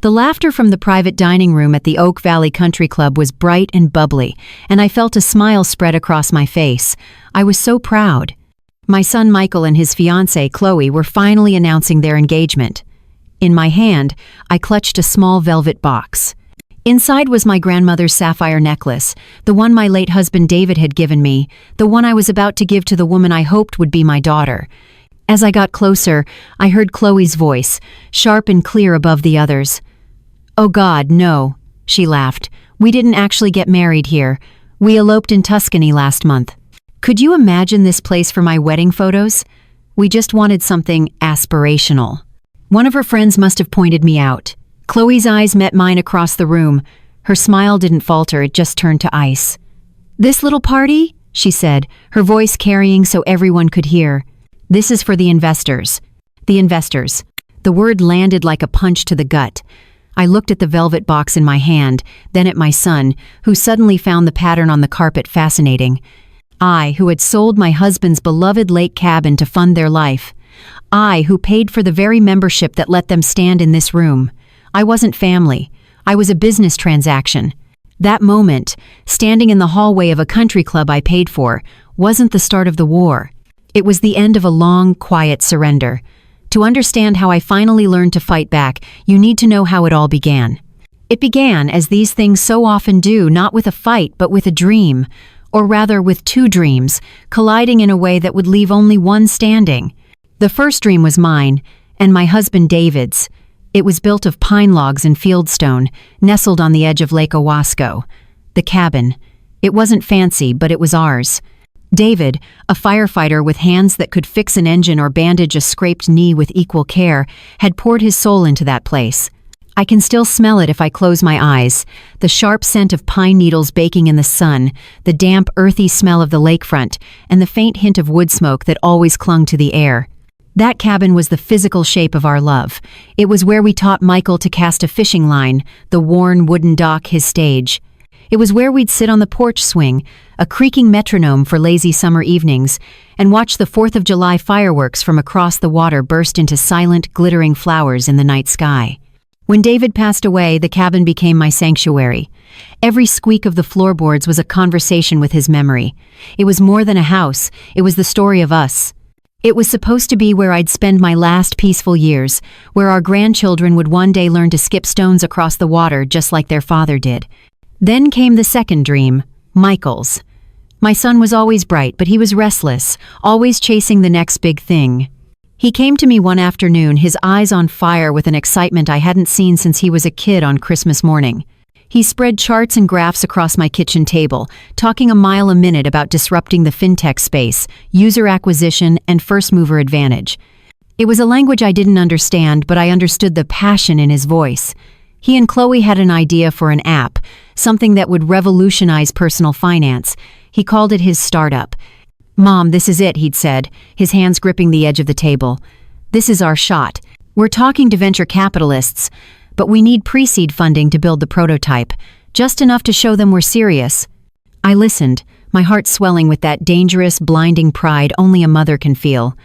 The laughter from the private dining room at the Oak Valley Country Club was bright and bubbly, and I felt a smile spread across my face. I was so proud. My son Michael and his fiancée Chloe were finally announcing their engagement. In my hand, I clutched a small velvet box. Inside was my grandmother's sapphire necklace, the one my late husband David had given me, the one I was about to give to the woman I hoped would be my daughter. As I got closer, I heard Chloe's voice, sharp and clear above the others. "Oh God, no," she laughed. "We didn't actually get married here. We eloped in Tuscany last month. Could you imagine this place for my wedding photos? We just wanted something aspirational." One of her friends must have pointed me out. Chloe's eyes met mine across the room. Her smile didn't falter, it just turned to ice. "This little party?" she said, her voice carrying so everyone could hear. "This is for the investors." The investors. The word landed like a punch to the gut. I looked at the velvet box in my hand, then at my son, who suddenly found the pattern on the carpet fascinating. I, who had sold my husband's beloved lake cabin to fund their life. I, who paid for the very membership that let them stand in this room. I wasn't family. I was a business transaction. That moment, standing in the hallway of a country club I paid for, wasn't the start of the war. It was the end of a long, quiet surrender. To understand how I finally learned to fight back, you need to know how it all began. It began, as these things so often do, not with a fight, but with a dream. Or rather, with two dreams, colliding in a way that would leave only one standing. The first dream was mine, and my husband David's. It was built of pine logs and fieldstone, nestled on the edge of Lake Owasco. The cabin. It wasn't fancy, but it was ours. David, a firefighter with hands that could fix an engine or bandage a scraped knee with equal care, had poured his soul into that place. I can still smell it if I close my eyes. The sharp scent of pine needles baking in the sun, the damp, earthy smell of the lakefront, and the faint hint of wood smoke that always clung to the air. That cabin was the physical shape of our love. It was where we taught Michael to cast a fishing line, the worn wooden dock his stage. It was where we'd sit on the porch swing, a creaking metronome for lazy summer evenings, and watch the 4th of July fireworks from across the water burst into silent, glittering flowers in the night sky. When David passed away, the cabin became my sanctuary. Every squeak of the floorboards was a conversation with his memory. It was more than a house, it was the story of us. It was supposed to be where I'd spend my last peaceful years, where our grandchildren would one day learn to skip stones across the water just like their father did. Then came the second dream, Michael's. My son was always bright, but he was restless, always chasing the next big thing. He came to me one afternoon, his eyes on fire with an excitement I hadn't seen since he was a kid on Christmas morning. He spread charts and graphs across my kitchen table, talking a mile a minute about disrupting the fintech space, user acquisition, and first-mover advantage. It was a language I didn't understand, but I understood the passion in his voice. He and Chloe had an idea for an app, something that would revolutionize personal finance. He called it his startup. "Mom, this is it," he'd said, his hands gripping the edge of the table. "This is our shot. We're talking to venture capitalists, but we need pre-seed funding to build the prototype, just enough to show them we're serious." I listened, my heart swelling with that dangerous, blinding pride only a mother can feel.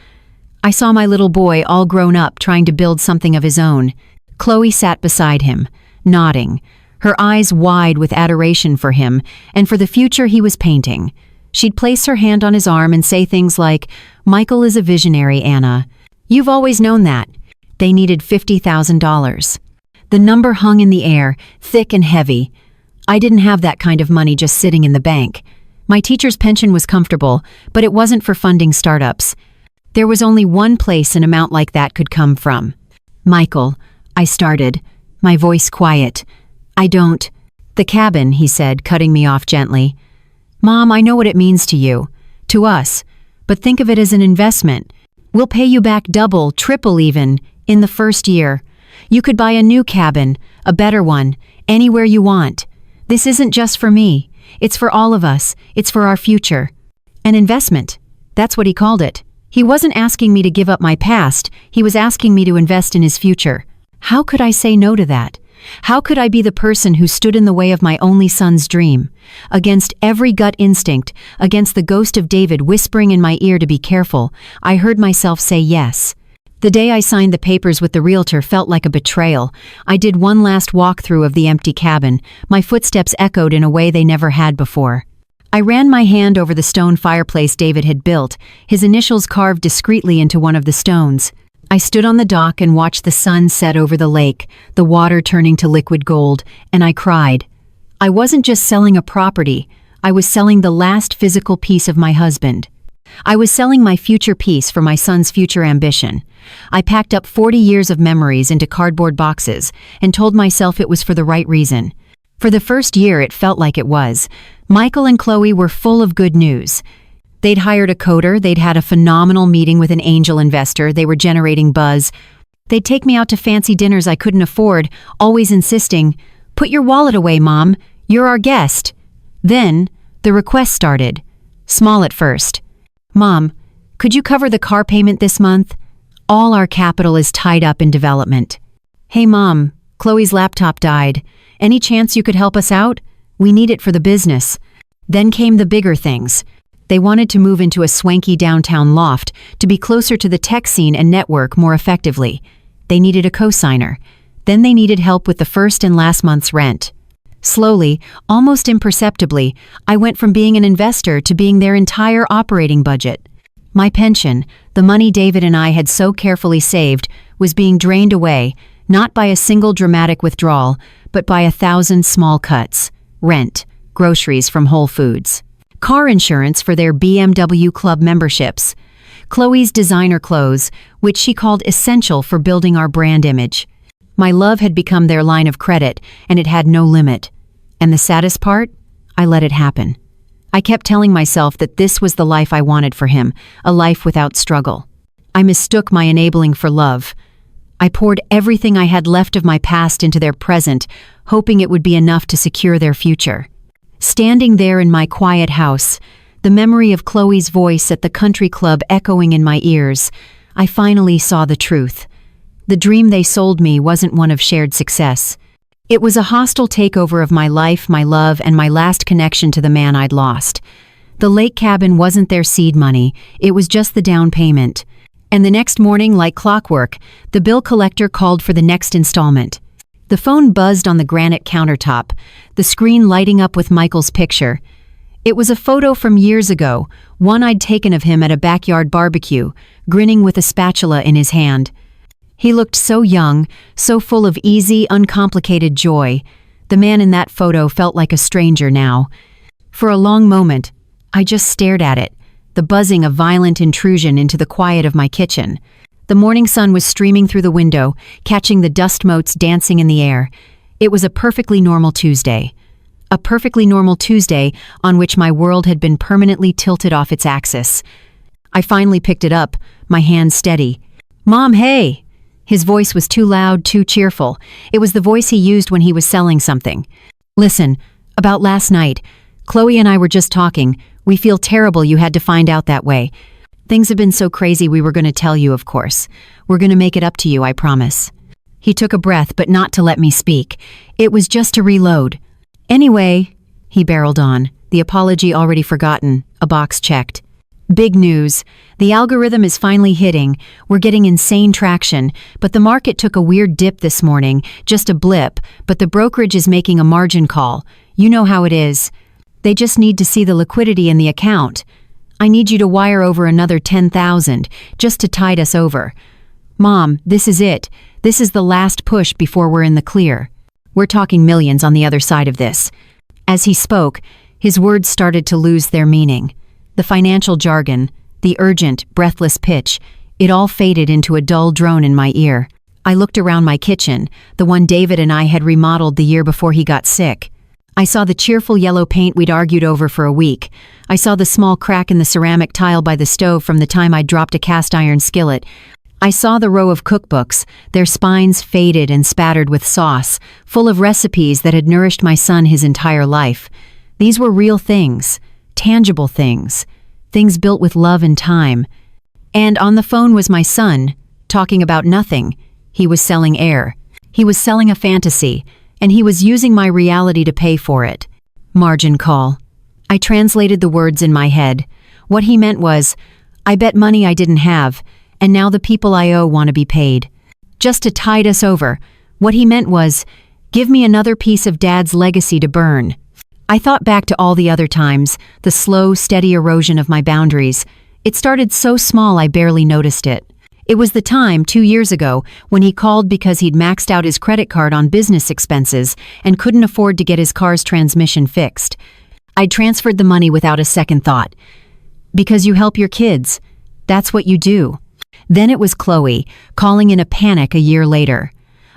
I saw my little boy all grown up trying to build something of his own. Chloe sat beside him, nodding, her eyes wide with adoration for him and for the future he was painting. She'd place her hand on his arm and say things like, "Michael is a visionary, Anna. You've always known that." They needed $50,000. The number hung in the air, thick and heavy. I didn't have that kind of money just sitting in the bank. My teacher's pension was comfortable, but it wasn't for funding startups. There was only one place an amount like that could come from. "Michael," I started, my voice quiet. The cabin," he said, cutting me off gently. "Mom, I know what it means to you, to us, but think of it as an investment. We'll pay you back double, triple even, in the first year. You could buy a new cabin, a better one, anywhere you want. This isn't just for me. It's for all of us. It's for our future." An investment. That's what he called it. He wasn't asking me to give up my past. He was asking me to invest in his future. How could I say no to that? How could I be the person who stood in the way of my only son's dream? Against every gut instinct, against the ghost of David whispering in my ear to be careful, I heard myself say yes. The day I signed the papers with the realtor felt like a betrayal. I did one last walkthrough of the empty cabin. My footsteps echoed in a way they never had before. I ran my hand over the stone fireplace David had built, his initials carved discreetly into one of the stones. I stood on the dock and watched the sun set over the lake, the water turning to liquid gold, and I cried. I wasn't just selling a property, I was selling the last physical piece of my husband. I was selling my future peace for my son's future ambition. I packed up 40 years of memories into cardboard boxes and told myself it was for the right reason. For the first year, it felt like it was. Michael and Chloe were full of good news. They'd hired a coder, they'd had a phenomenal meeting with an angel investor, they were generating buzz. They'd take me out to fancy dinners I couldn't afford, always insisting, "Put your wallet away, Mom. You're our guest." Then, the request started. Small at first. "Mom, could you cover the car payment this month? All our capital is tied up in development." "Hey Mom, Chloe's laptop died. Any chance you could help us out? We need it for the business." Then came the bigger things. They wanted to move into a swanky downtown loft to be closer to the tech scene and network more effectively. They needed a co-signer. Then they needed help with the first and last month's rent. Slowly, almost imperceptibly, I went from being an investor to being their entire operating budget. My pension, the money David and I had so carefully saved, was being drained away, not by a single dramatic withdrawal, but by 1,000 small cuts. Rent, groceries from Whole Foods, car insurance for their BMW Club memberships, Chloe's designer clothes, which she called essential for building our brand image. My love had become their line of credit, and it had no limit. And the saddest part? I let it happen. I kept telling myself that this was the life I wanted for him, a life without struggle. I mistook my enabling for love. I poured everything I had left of my past into their present, hoping it would be enough to secure their future. Standing there in my quiet house, the memory of Chloe's voice at the country club echoing in my ears, I finally saw the truth. The dream they sold me wasn't one of shared success. It was a hostile takeover of my life, my love, and my last connection to the man I'd lost. The lake cabin wasn't their seed money, it was just the down payment. And the next morning, like clockwork, the bill collector called for the next installment. The phone buzzed on the granite countertop, the screen lighting up with Michael's picture. It was a photo from years ago, one I'd taken of him at a backyard barbecue, grinning with a spatula in his hand. He looked so young, so full of easy, uncomplicated joy. The man in that photo felt like a stranger now. For a long moment, I just stared at it, the buzzing of violent intrusion into the quiet of my kitchen. The morning sun was streaming through the window, catching the dust motes dancing in the air. It was a perfectly normal Tuesday. A perfectly normal Tuesday on which my world had been permanently tilted off its axis. I finally picked it up, my hand steady. "Mom, hey!" His voice was too loud, too cheerful. It was the voice he used when he was selling something. "Listen, about last night, Chloe and I were just talking. We feel terrible you had to find out that way. Things have been so crazy we were going to tell you, of course. We're going to make it up to you, I promise." He took a breath, but not to let me speak. It was just to reload. "Anyway," he barreled on, the apology already forgotten, a box checked. "Big news. The algorithm is finally hitting. We're getting insane traction, but the market took a weird dip this morning, just a blip, but the brokerage is making a margin call. You know how it is. They just need to see the liquidity in the account. I need you to wire over another 10,000, just to tide us over. Mom, this is it. This is the last push before we're in the clear. We're talking millions on the other side of this." As he spoke, his words started to lose their meaning. The financial jargon, the urgent, breathless pitch, it all faded into a dull drone in my ear. I looked around my kitchen, the one David and I had remodeled the year before he got sick. I saw the cheerful yellow paint we'd argued over for a week. I saw the small crack in the ceramic tile by the stove from the time I'd dropped a cast iron skillet. I saw the row of cookbooks, their spines faded and spattered with sauce, full of recipes that had nourished my son his entire life. These were real things, tangible things, things built with love and time. And on the phone was my son, talking about nothing. He was selling air. He was selling a fantasy, and he was using my reality to pay for it. Margin call. I translated the words in my head. What he meant was, I bet money I didn't have, and now the people I owe want to be paid. Just to tide us over, what he meant was, give me another piece of Dad's legacy to burn. I thought back to all the other times, the slow, steady erosion of my boundaries. It started so small I barely noticed it. It was the time, 2 years ago, when he called because he'd maxed out his credit card on business expenses and couldn't afford to get his car's transmission fixed. I transferred the money without a second thought. Because you help your kids. That's what you do. Then it was Chloe, calling in a panic a year later.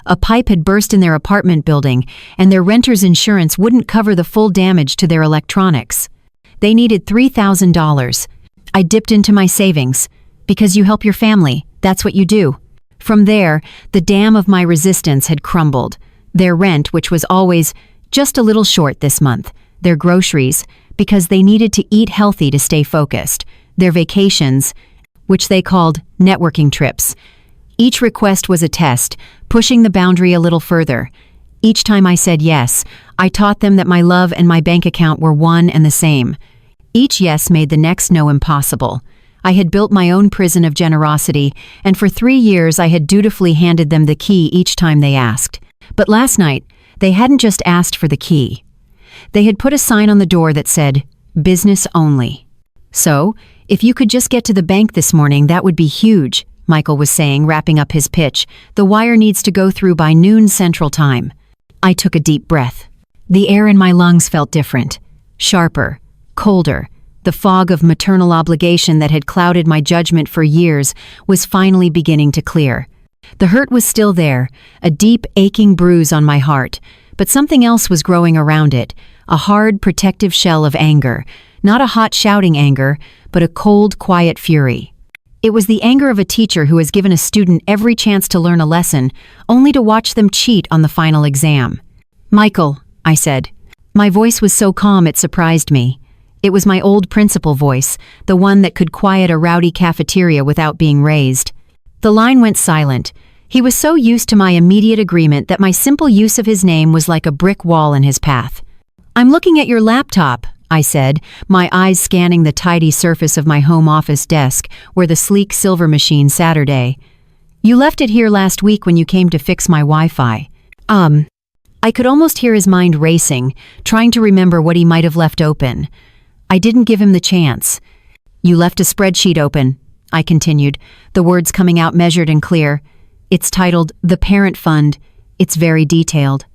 A pipe had burst in their apartment building, and their renter's insurance wouldn't cover the full damage to their electronics. They needed $3,000. I dipped into my savings. Because you help your family, that's what you do. From there, the dam of my resistance had crumbled. Their rent, which was always just a little short this month. Their groceries, because they needed to eat healthy to stay focused. Their vacations, which they called networking trips. Each request was a test, pushing the boundary a little further. Each time I said yes, I taught them that my love and my bank account were one and the same. Each yes made the next no impossible. I had built my own prison of generosity, and for 3 years I had dutifully handed them the key each time they asked. But last night, they hadn't just asked for the key. They had put a sign on the door that said, "Business only." "So, if you could just get to the bank this morning, that would be huge," Michael was saying, wrapping up his pitch. "The wire needs to go through by noon Central Time." I took a deep breath. The air in my lungs felt different, sharper, colder. The fog of maternal obligation that had clouded my judgment for years was finally beginning to clear. The hurt was still there, a deep, aching bruise on my heart, but something else was growing around it, a hard, protective shell of anger. Not a hot, shouting anger, but a cold, quiet fury. It was the anger of a teacher who has given a student every chance to learn a lesson, only to watch them cheat on the final exam. "Michael," I said. My voice was so calm it surprised me. It was my old principal voice, the one that could quiet a rowdy cafeteria without being raised. The line went silent. He was so used to my immediate agreement that my simple use of his name was like a brick wall in his path. "I'm looking at your laptop," I said, my eyes scanning the tidy surface of my home office desk where the sleek silver machine Saturday. "You left it here last week when you came to fix my Wi-Fi." I could almost hear his mind racing, trying to remember what he might have left open. I didn't give him the chance. "You left a spreadsheet open," I continued, the words coming out measured and clear. "It's titled The Parent Fund. It's very detailed.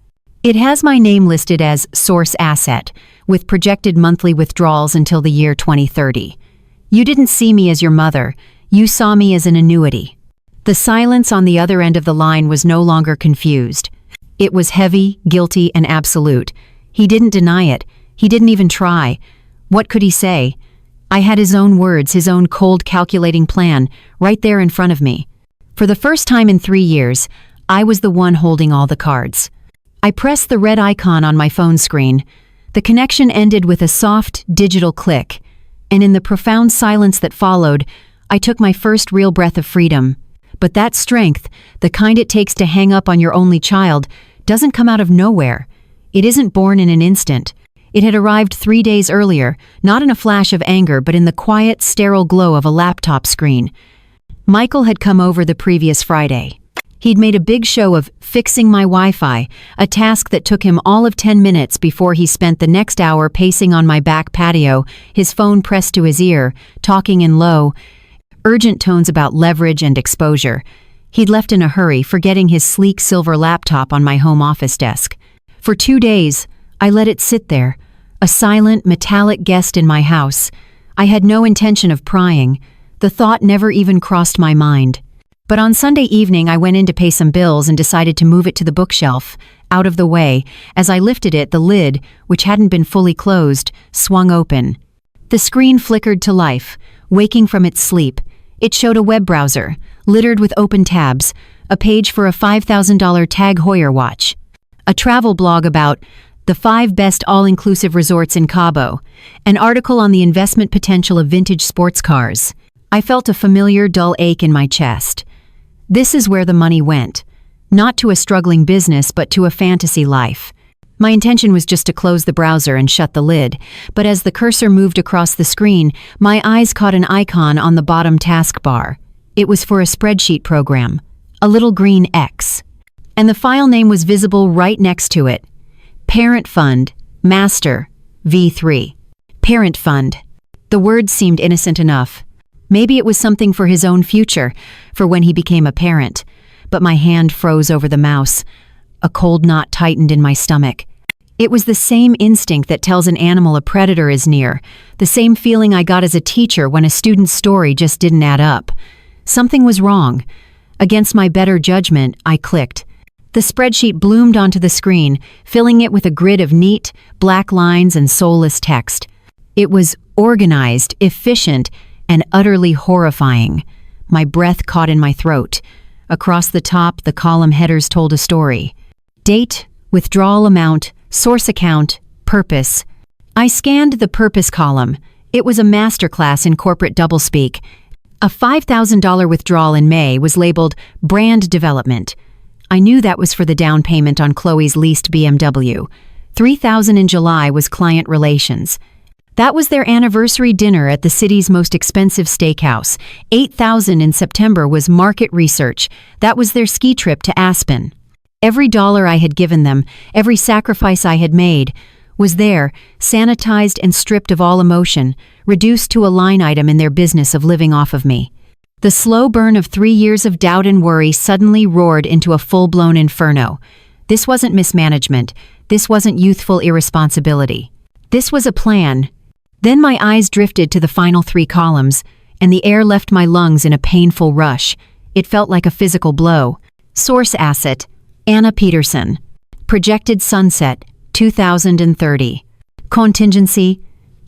It has my name listed as source asset, with projected monthly withdrawals until the year 2030. You didn't see me as your mother. You saw me as an annuity." The silence on the other end of the line was no longer confused. It was heavy, guilty, and absolute. He didn't deny it. He didn't even try. What could he say? I had his own words, his own cold, calculating plan, right there in front of me. For the first time in 3 years, I was the one holding all the cards. I pressed the red icon on my phone screen. The connection ended with a soft, digital click, and in the profound silence that followed, I took my first real breath of freedom. But that strength, the kind it takes to hang up on your only child, doesn't come out of nowhere. It isn't born in an instant. It had arrived 3 days earlier, not in a flash of anger, but in the quiet, sterile glow of a laptop screen. Michael had come over the previous Friday. He'd made a big show of fixing my Wi-Fi, a task that took him all of 10 minutes before he spent the next hour pacing on my back patio, his phone pressed to his ear, talking in low, urgent tones about leverage and exposure. He'd left in a hurry, forgetting his sleek silver laptop on my home office desk. For 2 days, I let it sit there, a silent, metallic guest in my house. I had no intention of prying. The thought never even crossed my mind. But on Sunday evening, I went in to pay some bills and decided to move it to the bookshelf, out of the way. As I lifted it, the lid, which hadn't been fully closed, swung open. The screen flickered to life, waking from its sleep. It showed a web browser, littered with open tabs, a page for a $5,000 Tag Heuer watch, a travel blog about the 5 best all-inclusive resorts in Cabo, an article on the investment potential of vintage sports cars. I felt a familiar, dull ache in my chest. This is where the money went. Not to a struggling business, but to a fantasy life. My intention was just to close the browser and shut the lid, but as the cursor moved across the screen, my eyes caught an icon on the bottom taskbar. It was for a spreadsheet program, a little green X. And the file name was visible right next to it. Parent Fund, Master, V3. Parent Fund. The words seemed innocent enough. Maybe it was something for his own future, for when he became a parent. But my hand froze over the mouse. A cold knot tightened in my stomach. It was the same instinct that tells an animal a predator is near, the same feeling I got as a teacher when a student's story just didn't add up. Something was wrong. Against my better judgment, I clicked. The spreadsheet bloomed onto the screen, filling it with a grid of neat, black lines and soulless text. It was organized, efficient, and utterly horrifying. My breath caught in my throat. Across the top, the column headers told a story. Date, withdrawal amount, source account, purpose. I scanned the purpose column. It was a masterclass in corporate doublespeak. A $5,000 withdrawal in May was labeled brand development. I knew that was for the down payment on Chloe's leased BMW. $3,000 in July was client relations. That was their anniversary dinner at the city's most expensive steakhouse. $8,000 in September was market research. That was their ski trip to Aspen. Every dollar I had given them, every sacrifice I had made, was there, sanitized and stripped of all emotion, reduced to a line item in their business of living off of me. The slow burn of 3 years of doubt and worry suddenly roared into a full-blown inferno. This wasn't mismanagement. This wasn't youthful irresponsibility. This was a plan. Then my eyes drifted to the final 3 columns, and the air left my lungs in a painful rush. It felt like a physical blow. Source asset, Anna Peterson. Projected sunset, 2030. Contingency,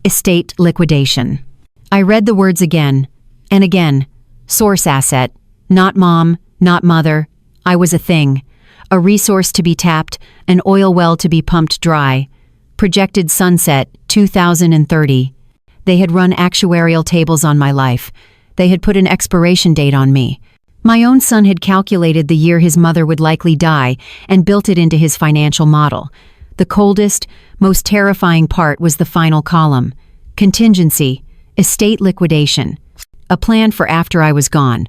estate liquidation. I read the words again, and again. Source asset, not mom, not mother. I was a thing. A resource to be tapped, an oil well to be pumped dry. Projected sunset, 2030. They had run actuarial tables on my life. They had put an expiration date on me. My own son had calculated the year his mother would likely die and built it into his financial model. The coldest, most terrifying part was the final column. Contingency, estate liquidation. A plan for after I was gone.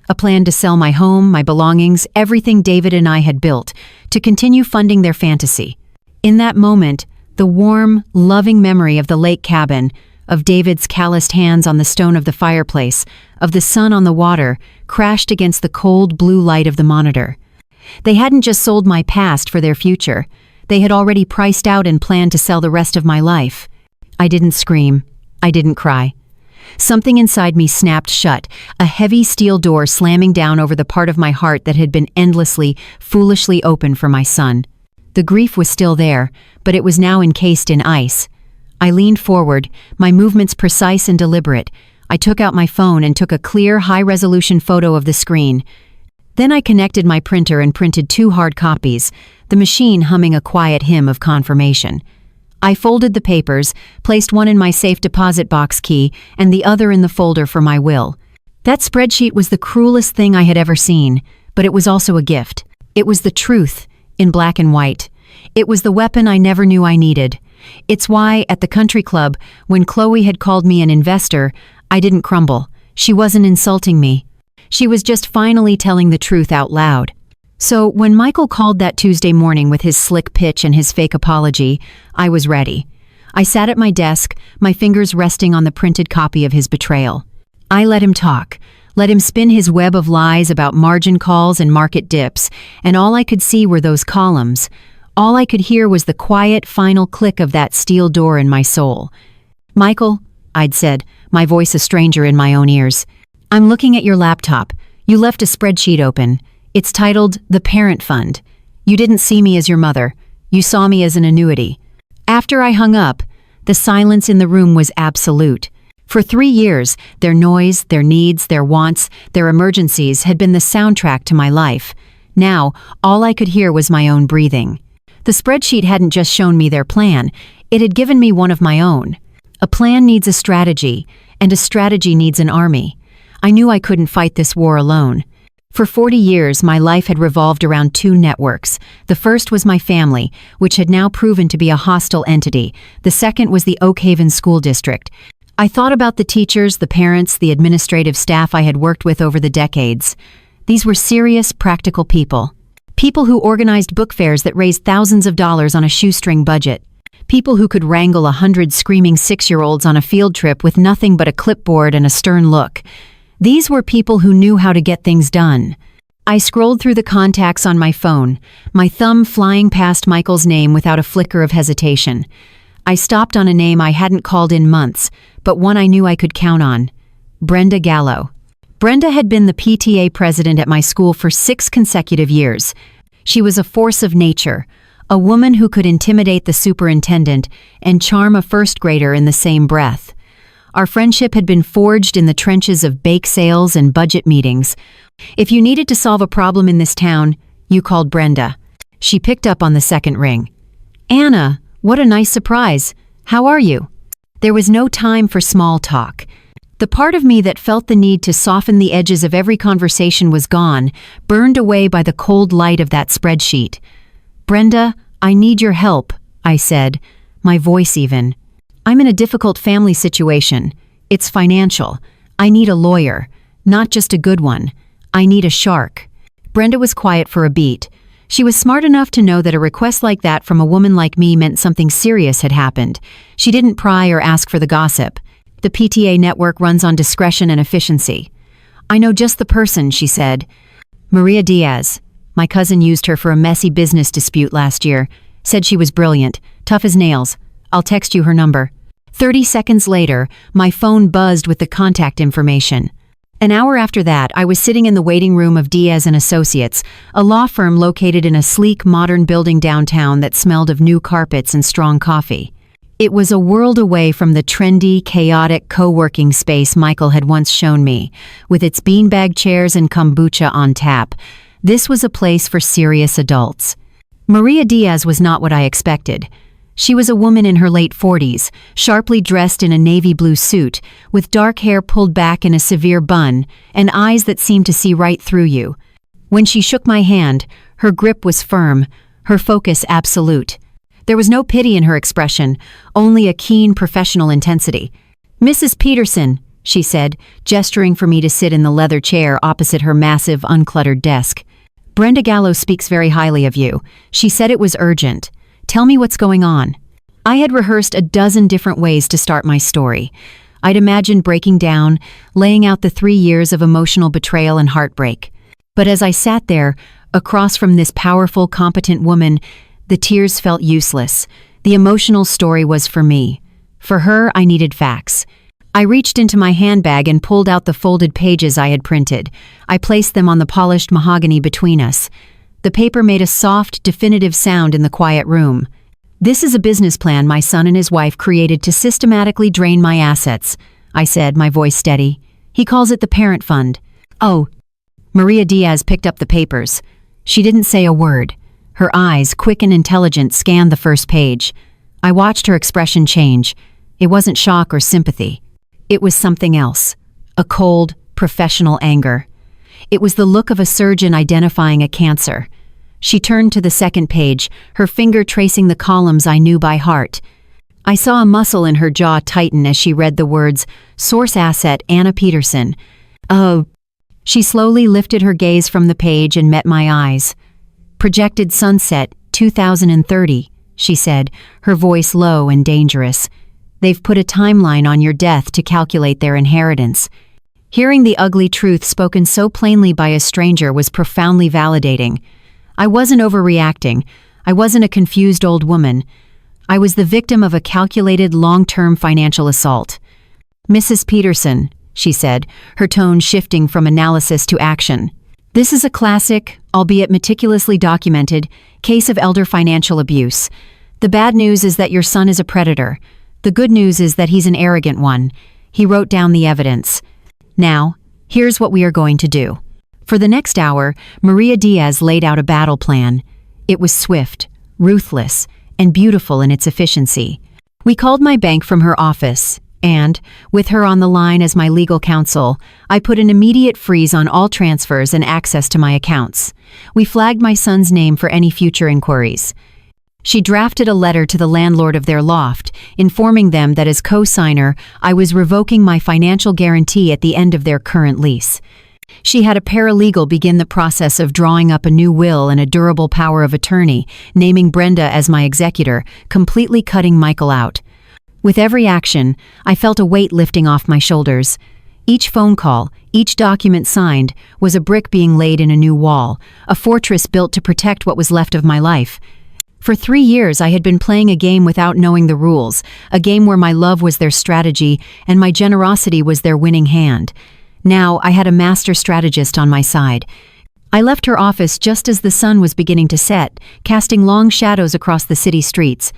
A plan to sell my home, my belongings, everything David and I had built, to continue funding their fantasy. In that moment, the warm, loving memory of the lake cabin, of David's calloused hands on the stone of the fireplace, of the sun on the water, crashed against the cold blue light of the monitor. They hadn't just sold my past for their future. They had already priced out and planned to sell the rest of my life. I didn't scream. I didn't cry. Something inside me snapped shut, a heavy steel door slamming down over the part of my heart that had been endlessly, foolishly open for my son. The grief was still there, but it was now encased in ice. I leaned forward, my movements precise and deliberate. I took out my phone and took a clear, high-resolution photo of the screen. Then I connected my printer and printed 2 hard copies, the machine humming a quiet hymn of confirmation. I folded the papers, placed one in my safe deposit box key and the other in the folder for my will. That spreadsheet was the cruelest thing I had ever seen, but it was also a gift. It was the truth, in black and white. It was the weapon I never knew I needed. It's why, at the country club, when Chloe had called me an investor, I didn't crumble. She wasn't insulting me. She was just finally telling the truth out loud. So when Michael called that Tuesday morning with his slick pitch and his fake apology, I was ready. I sat at my desk, my fingers resting on the printed copy of his betrayal. I let him talk, let him spin his web of lies about margin calls and market dips, and all I could see were those columns. All I could hear was the quiet, final click of that steel door in my soul. "Michael," I'd said, my voice a stranger in my own ears, "I'm looking at your laptop. You left a spreadsheet open. It's titled The Parent Fund. You didn't see me as your mother. You saw me as an annuity." After I hung up, the silence in the room was absolute. For 3 years, their noise, their needs, their wants, their emergencies had been the soundtrack to my life. Now, all I could hear was my own breathing. The spreadsheet hadn't just shown me their plan, it had given me one of my own. A plan needs a strategy, and a strategy needs an army. I knew I couldn't fight this war alone. For 40 years, my life had revolved around 2 networks. The first was my family, which had now proven to be a hostile entity. The second was the Oak Haven School District. I thought about the teachers, the parents, the administrative staff I had worked with over the decades. These were serious, practical people. People who organized book fairs that raised thousands of dollars on a shoestring budget. People who could wrangle 100 screaming 6-year-olds on a field trip with nothing but a clipboard and a stern look. These were people who knew how to get things done. I scrolled through the contacts on my phone, my thumb flying past Michael's name without a flicker of hesitation. I stopped on a name I hadn't called in months, but one I knew I could count on. Brenda Gallo. Brenda had been the PTA president at my school for 6 consecutive years. She was a force of nature, a woman who could intimidate the superintendent and charm a first grader in the same breath. Our friendship had been forged in the trenches of bake sales and budget meetings. If you needed to solve a problem in this town, you called Brenda. She picked up on the second ring. "Anna, what a nice surprise. How are you?" There was no time for small talk. The part of me that felt the need to soften the edges of every conversation was gone, burned away by the cold light of that spreadsheet. "Brenda, I need your help," I said, my voice even. "I'm in a difficult family situation. It's financial. I need a lawyer, not just a good one. I need a shark." Brenda was quiet for a beat. She was smart enough to know that a request like that from a woman like me meant something serious had happened. She didn't pry or ask for the gossip. The PTA network runs on discretion and efficiency. "I know just the person," she said. "Maria Diaz. My cousin used her for a messy business dispute last year. Said she was brilliant, tough as nails. I'll text you her number." 30 seconds later, my phone buzzed with the contact information. An hour after that, I was sitting in the waiting room of Diaz and Associates, a law firm located in a sleek, modern building downtown that smelled of new carpets and strong coffee. It was a world away from the trendy, chaotic co-working space Michael had once shown me, with its beanbag chairs and kombucha on tap. This was a place for serious adults. Maria Diaz was not what I expected. She was a woman in her late 40s, sharply dressed in a navy blue suit, with dark hair pulled back in a severe bun, and eyes that seemed to see right through you. When she shook my hand, her grip was firm, her focus absolute. There was no pity in her expression, only a keen professional intensity. "Mrs. Peterson," she said, gesturing for me to sit in the leather chair opposite her massive, uncluttered desk. "Brenda Gallo speaks very highly of you. She said it was urgent. Tell me what's going on." I had rehearsed a dozen different ways to start my story. I'd imagined breaking down, laying out the 3 years of emotional betrayal and heartbreak. But as I sat there, across from this powerful, competent woman, the tears felt useless. The emotional story was for me. For her, I needed facts. I reached into my handbag and pulled out the folded pages I had printed. I placed them on the polished mahogany between us. The paper made a soft, definitive sound in the quiet room. "This is a business plan my son and his wife created to systematically drain my assets," I said, my voice steady. "He calls it the parent fund." "Oh." Maria Diaz picked up the papers. She didn't say a word. Her eyes, quick and intelligent, scanned the first page. I watched her expression change. It wasn't shock or sympathy. It was something else. A cold, professional anger. It was the look of a surgeon identifying a cancer. She turned to the second page, her finger tracing the columns I knew by heart. I saw a muscle in her jaw tighten as she read the words, "Source asset, Anna Peterson." "Oh." She slowly lifted her gaze from the page and met my eyes. "Projected sunset, 2030, she said, her voice low and dangerous. "They've put a timeline on your death to calculate their inheritance." Hearing the ugly truth spoken so plainly by a stranger was profoundly validating. I wasn't overreacting. I wasn't a confused old woman. I was the victim of a calculated long-term financial assault. "Mrs. Peterson," she said, her tone shifting from analysis to action. "This is a classic, albeit meticulously documented, case of elder financial abuse. The bad news is that your son is a predator. The good news is that he's an arrogant one." He wrote down the evidence. "Now, here's what we are going to do." For the next hour, Maria Diaz laid out a battle plan. It was swift, ruthless, and beautiful in its efficiency. We called my bank from her office, and, with her on the line as my legal counsel, I put an immediate freeze on all transfers and access to my accounts. We flagged my son's name for any future inquiries. She drafted a letter to the landlord of their loft, informing them that as co-signer, I was revoking my financial guarantee at the end of their current lease. She had a paralegal begin the process of drawing up a new will and a durable power of attorney, naming Brenda as my executor, completely cutting Michael out. With every action, I felt a weight lifting off my shoulders. Each phone call, each document signed, was a brick being laid in a new wall, a fortress built to protect what was left of my life. For 3 years I had been playing a game without knowing the rules, a game where my love was their strategy and my generosity was their winning hand. Now I had a master strategist on my side. I left her office just as the sun was beginning to set, casting long shadows across the city streets.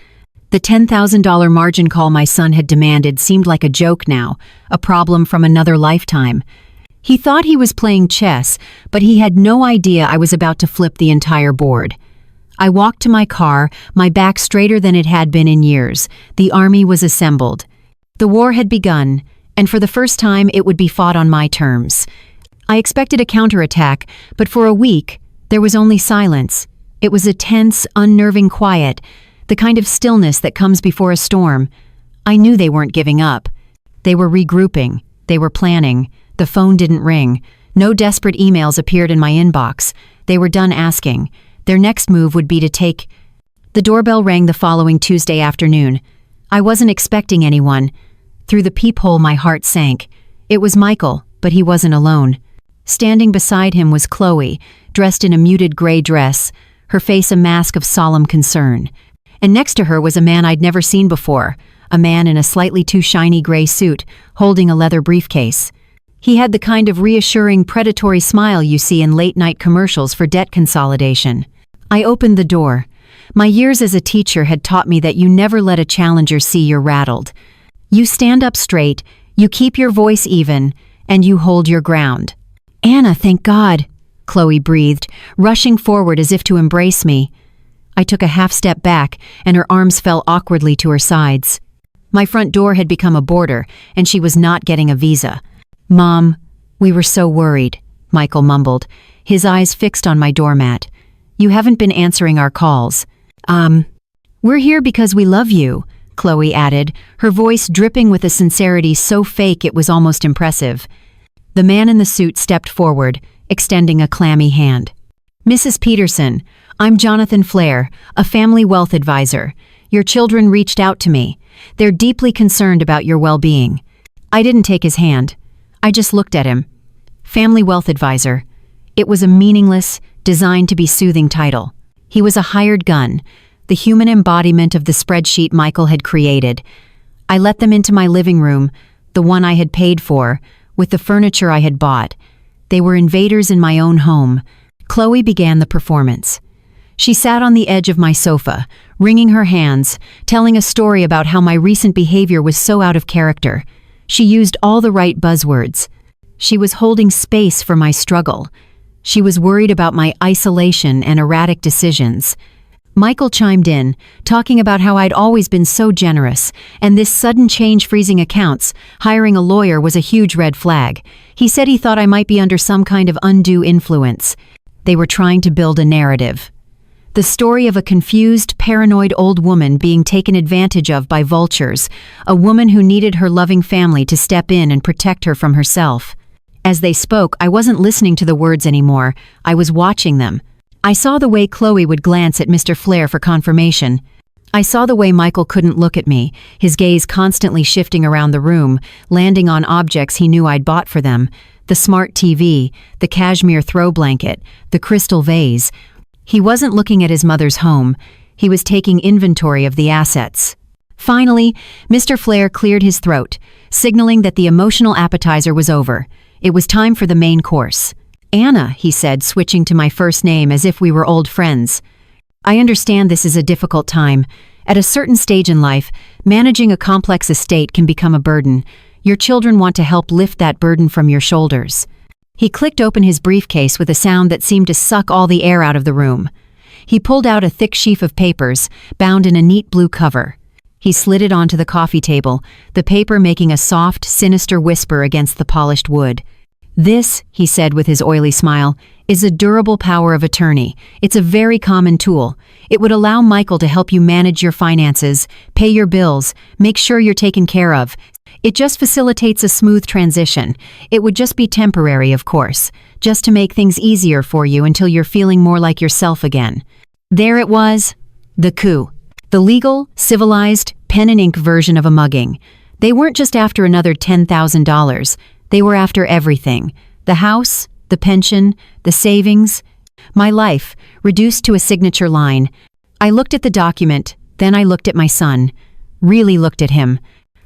The $10,000 margin call my son had demanded seemed like a joke now, a problem from another lifetime. He thought he was playing chess, but he had no idea I was about to flip the entire board. I walked to my car, my back straighter than it had been in years. The army was assembled. The war had begun, and for the first time it would be fought on my terms. I expected a counterattack, but for a week, there was only silence. It was a tense, unnerving quiet, the kind of stillness that comes before a storm. I knew they weren't giving up. They were regrouping. They were planning. The phone didn't ring. No desperate emails appeared in my inbox. They were done asking. Their next move would be to take... The doorbell rang the following Tuesday afternoon. I wasn't expecting anyone. Through the peephole my heart sank. It was Michael, but he wasn't alone. Standing beside him was Chloe, dressed in a muted gray dress, her face a mask of solemn concern. And next to her was a man I'd never seen before, a man in a slightly too shiny gray suit, holding a leather briefcase. He had the kind of reassuring, predatory smile you see in late-night commercials for debt consolidation. I opened the door. My years as a teacher had taught me that you never let a challenger see you're rattled. You stand up straight, you keep your voice even, and you hold your ground. "Anna, thank God," Chloe breathed, rushing forward as if to embrace me. I took a half step back, and her arms fell awkwardly to her sides. My front door had become a border, and she was not getting a visa. "Mom, we were so worried," Michael mumbled, his eyes fixed on my doormat. "You haven't been answering our calls." We're here because we love you," Chloe added, her voice dripping with a sincerity so fake it was almost impressive. The man in the suit stepped forward, extending a clammy hand. "Mrs. Peterson, I'm Jonathan Flair, a family wealth advisor. Your children reached out to me. They're deeply concerned about your well-being." I didn't take his hand. I just looked at him. Family wealth advisor. It was a meaningless, designed to be soothing title. He was a hired gun, the human embodiment of the spreadsheet Michael had created. I let them into my living room, the one I had paid for, with the furniture I had bought. They were invaders in my own home. Chloe began the performance. She sat on the edge of my sofa, wringing her hands, telling a story about how my recent behavior was so out of character. She used all the right buzzwords. She was holding space for my struggle. She was worried about my isolation and erratic decisions. Michael chimed in, talking about how I'd always been so generous, and this sudden change freezing accounts, hiring a lawyer was a huge red flag. He said he thought I might be under some kind of undue influence. They were trying to build a narrative. The story of a confused, paranoid old woman being taken advantage of by vultures, a woman who needed her loving family to step in and protect her from herself. As they spoke, I wasn't listening to the words anymore. I was watching them. I saw the way Chloe would glance at Mr. Flair for confirmation. I saw the way Michael couldn't look at me, his gaze constantly shifting around the room, landing on objects he knew I'd bought for them. The smart TV, the cashmere throw blanket, the crystal vase. He wasn't looking at his mother's home. He was taking inventory of the assets. Finally, Mr. Flair cleared his throat, signaling that the emotional appetizer was over. It was time for the main course. "Anna," he said, switching to my first name as if we were old friends. "I understand this is a difficult time. At a certain stage in life, managing a complex estate can become a burden. Your children want to help lift that burden from your shoulders." He clicked open his briefcase with a sound that seemed to suck all the air out of the room. He pulled out a thick sheaf of papers, bound in a neat blue cover. He slid it onto the coffee table, the paper making a soft, sinister whisper against the polished wood. "This," he said with his oily smile, is a durable power of attorney. It's a very common tool. It would allow Michael to help you manage your finances, pay your bills, make sure you're taken care of. It just facilitates a smooth transition. It would just be temporary, of course, just to make things easier for you until you're feeling more like yourself again. There it was, the coup. The legal, civilized, pen and ink version of a mugging. They weren't just after another $10,000. They were after everything. The house, the pension, the savings. My life, reduced to a signature line. I looked at the document, then I looked at my son. Really looked at him.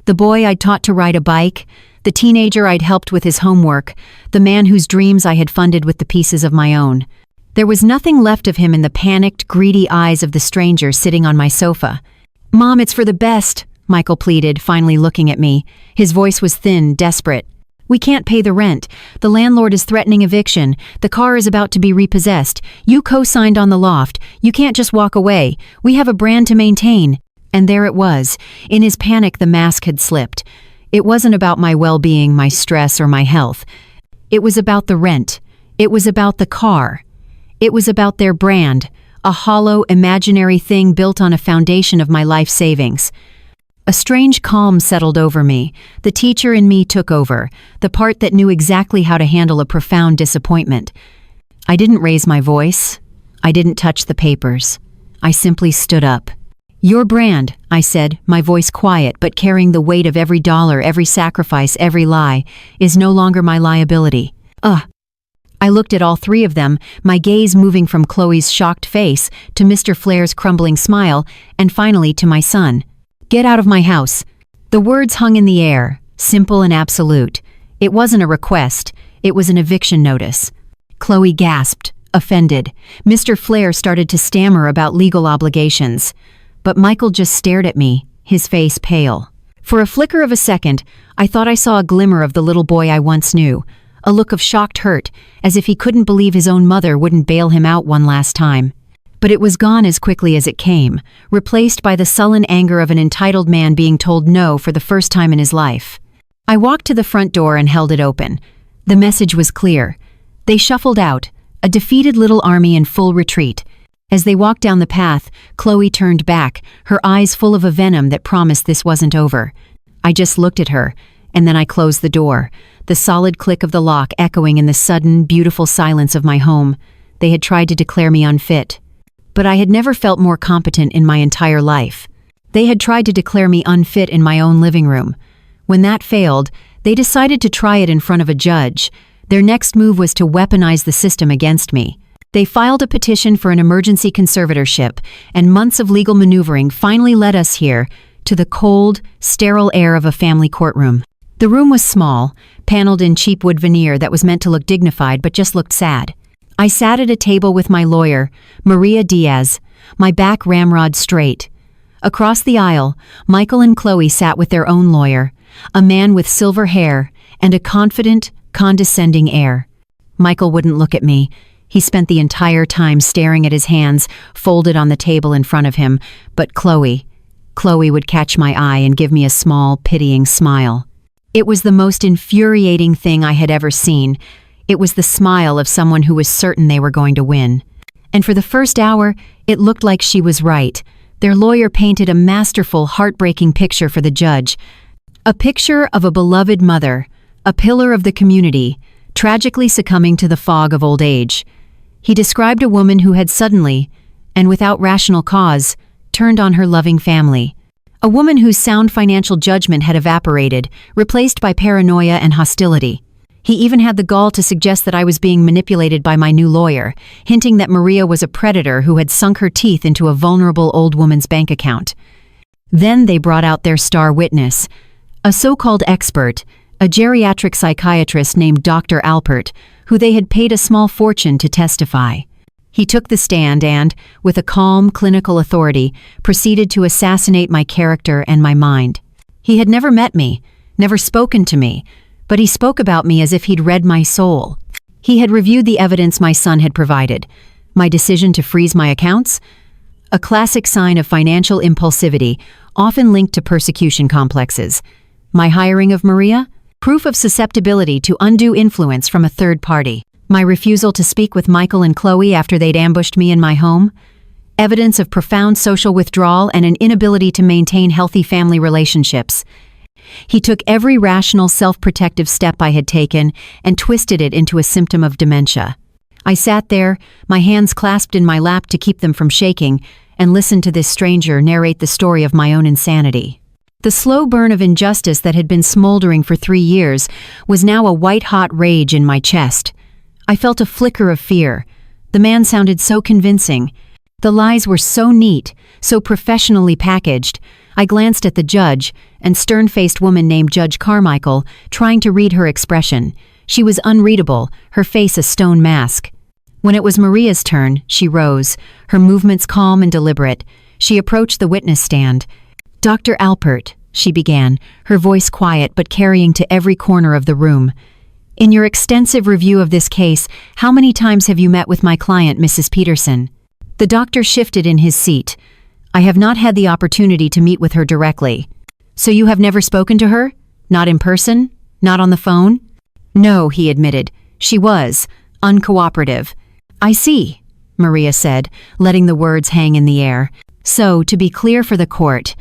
The boy I'd taught to ride a bike, the teenager I'd helped with his homework, the man whose dreams I had funded with the pieces of my own. There was nothing left of him in the panicked, greedy eyes of the stranger sitting on my sofa. "Mom, it's for the best," Michael pleaded, finally looking at me. His voice was thin, desperate. "We can't pay the rent. The landlord is threatening eviction. The car is about to be repossessed. You co-signed on the loft. You can't just walk away. We have a brand to maintain." And there it was. In his panic, the mask had slipped. It wasn't about my well-being, my stress, or my health. It was about the rent. It was about the car. It was about their brand, a hollow, imaginary thing built on a foundation of my life savings. A strange calm settled over me. The teacher in me took over, the part that knew exactly how to handle a profound disappointment. I didn't raise my voice. I didn't touch the papers. I simply stood up. "Your brand," I said, my voice quiet but carrying the weight of every dollar, every sacrifice, every lie, "is no longer my liability." I looked at all three of them, my gaze moving from Chloe's shocked face to Mr. Flair's crumbling smile, and finally to my son. "Get out of my house." The words hung in the air, simple and absolute. It wasn't a request, it was an eviction notice. Chloe gasped, offended. Mr. Flair started to stammer about legal obligations. But Michael just stared at me, his face pale. For a flicker of a second, I thought I saw a glimmer of the little boy I once knew, a look of shocked hurt, as if he couldn't believe his own mother wouldn't bail him out one last time. But it was gone as quickly as it came, replaced by the sullen anger of an entitled man being told no for the first time in his life. I walked to the front door and held it open. The message was clear. They shuffled out, a defeated little army in full retreat. As they walked down the path, Chloe turned back, her eyes full of a venom that promised this wasn't over. I just looked at her, and then I closed the door, the solid click of the lock echoing in the sudden, beautiful silence of my home. They had tried to declare me unfit. But I had never felt more competent in my entire life. They had tried to declare me unfit in my own living room. When that failed, they decided to try it in front of a judge. Their next move was to weaponize the system against me. They filed a petition for an emergency conservatorship, and months of legal maneuvering finally led us here, to the cold, sterile air of a family courtroom. The room was small, paneled in cheap wood veneer that was meant to look dignified but just looked sad. I sat at a table with my lawyer, Maria Diaz, my back ramrod straight. Across the aisle, Michael and Chloe sat with their own lawyer, a man with silver hair and a confident, condescending air. Michael wouldn't look at me. He spent the entire time staring at his hands, folded on the table in front of him, but Chloe would catch my eye and give me a small, pitying smile. It was the most infuriating thing I had ever seen. It was the smile of someone who was certain they were going to win. And for the first hour, it looked like she was right. Their lawyer painted a masterful, heartbreaking picture for the judge. A picture of a beloved mother, a pillar of the community, tragically succumbing to the fog of old age. He described a woman who had suddenly, and without rational cause, turned on her loving family. A woman whose sound financial judgment had evaporated, replaced by paranoia and hostility. He even had the gall to suggest that I was being manipulated by my new lawyer, hinting that Maria was a predator who had sunk her teeth into a vulnerable old woman's bank account. Then they brought out their star witness, a so-called expert, a geriatric psychiatrist named Dr. Alpert, who they had paid a small fortune to testify. He took the stand and, with a calm, clinical authority, proceeded to assassinate my character and my mind. He had never met me, never spoken to me, but he spoke about me as if he'd read my soul. He had reviewed the evidence my son had provided. My decision to freeze my accounts? A classic sign of financial impulsivity, often linked to persecution complexes. My hiring of Maria? Proof of susceptibility to undue influence from a third party. My refusal to speak with Michael and Chloe after they'd ambushed me in my home? Evidence of profound social withdrawal and an inability to maintain healthy family relationships. He took every rational self-protective step I had taken and twisted it into a symptom of dementia. I sat there, my hands clasped in my lap to keep them from shaking, and listened to this stranger narrate the story of my own insanity. The slow burn of injustice that had been smoldering for 3 years was now a white-hot rage in my chest. I felt a flicker of fear. The man sounded so convincing. The lies were so neat, so professionally packaged. I glanced at the judge, and stern-faced woman named Judge Carmichael, trying to read her expression. She was unreadable, her face a stone mask. When it was Maria's turn, she rose, her movements calm and deliberate. She approached the witness stand. "Dr. Alpert," she began, her voice quiet but carrying to every corner of the room. "In your extensive review of this case, how many times have you met with my client, Mrs. Peterson?" The doctor shifted in his seat. "I have not had the opportunity to meet with her directly." "So you have never spoken to her? Not in person? Not on the phone?" "No," he admitted. "She was uncooperative." "I see," Maria said, letting the words hang in the air. "So, to be clear for the court,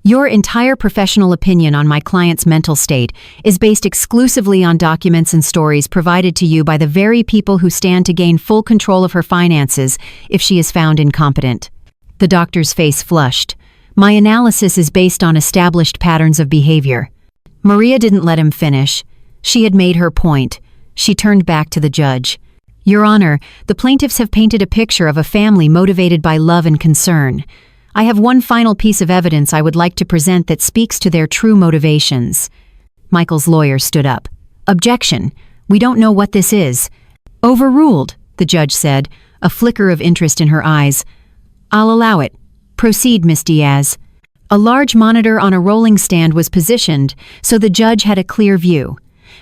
your entire professional opinion on my client's mental state is based exclusively on documents and stories provided to you by the very people who stand to gain full control of her finances if she is found incompetent." The doctor's face flushed. "My analysis is based on established patterns of behavior." Maria didn't let him finish. She had made her point. She turned back to the judge. "Your Honor, the plaintiffs have painted a picture of a family motivated by love and concern. I have one final piece of evidence I would like to present that speaks to their true motivations." Michael's lawyer stood up. "Objection. We don't know what this is." "Overruled," the judge said, a flicker of interest in her eyes. "I'll allow it. Proceed, Miss Diaz." A large monitor on a rolling stand was positioned, so the judge had a clear view.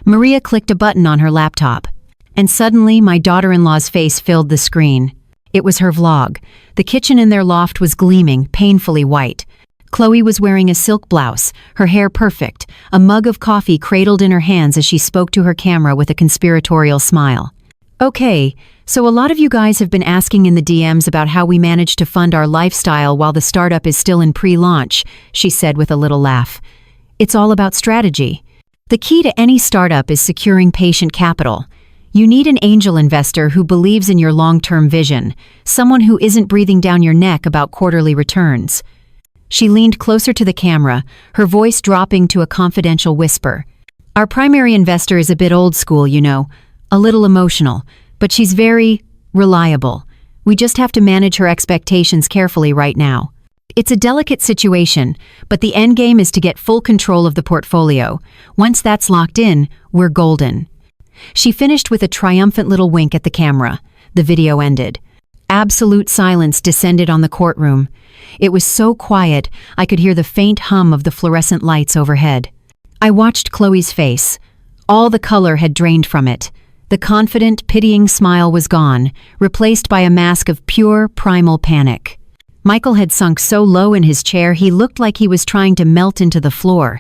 Maria clicked a button on her laptop. And suddenly, my daughter-in-law's face filled the screen. It was her vlog. The kitchen in their loft was gleaming, painfully white. Chloe was wearing a silk blouse, her hair perfect, a mug of coffee cradled in her hands as she spoke to her camera with a conspiratorial smile. "Okay, so a lot of you guys have been asking in the DMs about how we managed to fund our lifestyle while the startup is still in pre-launch," she said with a little laugh. "It's all about strategy. The key to any startup is securing patient capital. You need an angel investor who believes in your long-term vision, someone who isn't breathing down your neck about quarterly returns." She leaned closer to the camera, her voice dropping to a confidential whisper. "Our primary investor is a bit old school, you know, a little emotional, but she's very reliable. We just have to manage her expectations carefully right now. It's a delicate situation, but the end game is to get full control of the portfolio. Once that's locked in, we're golden." She finished with a triumphant little wink at the camera. The video ended. Absolute silence descended on the courtroom. It was so quiet, I could hear the faint hum of the fluorescent lights overhead. I watched Chloe's face. All the color had drained from it. The confident, pitying smile was gone, replaced by a mask of pure, primal panic. Michael had sunk so low in his chair he looked like he was trying to melt into the floor.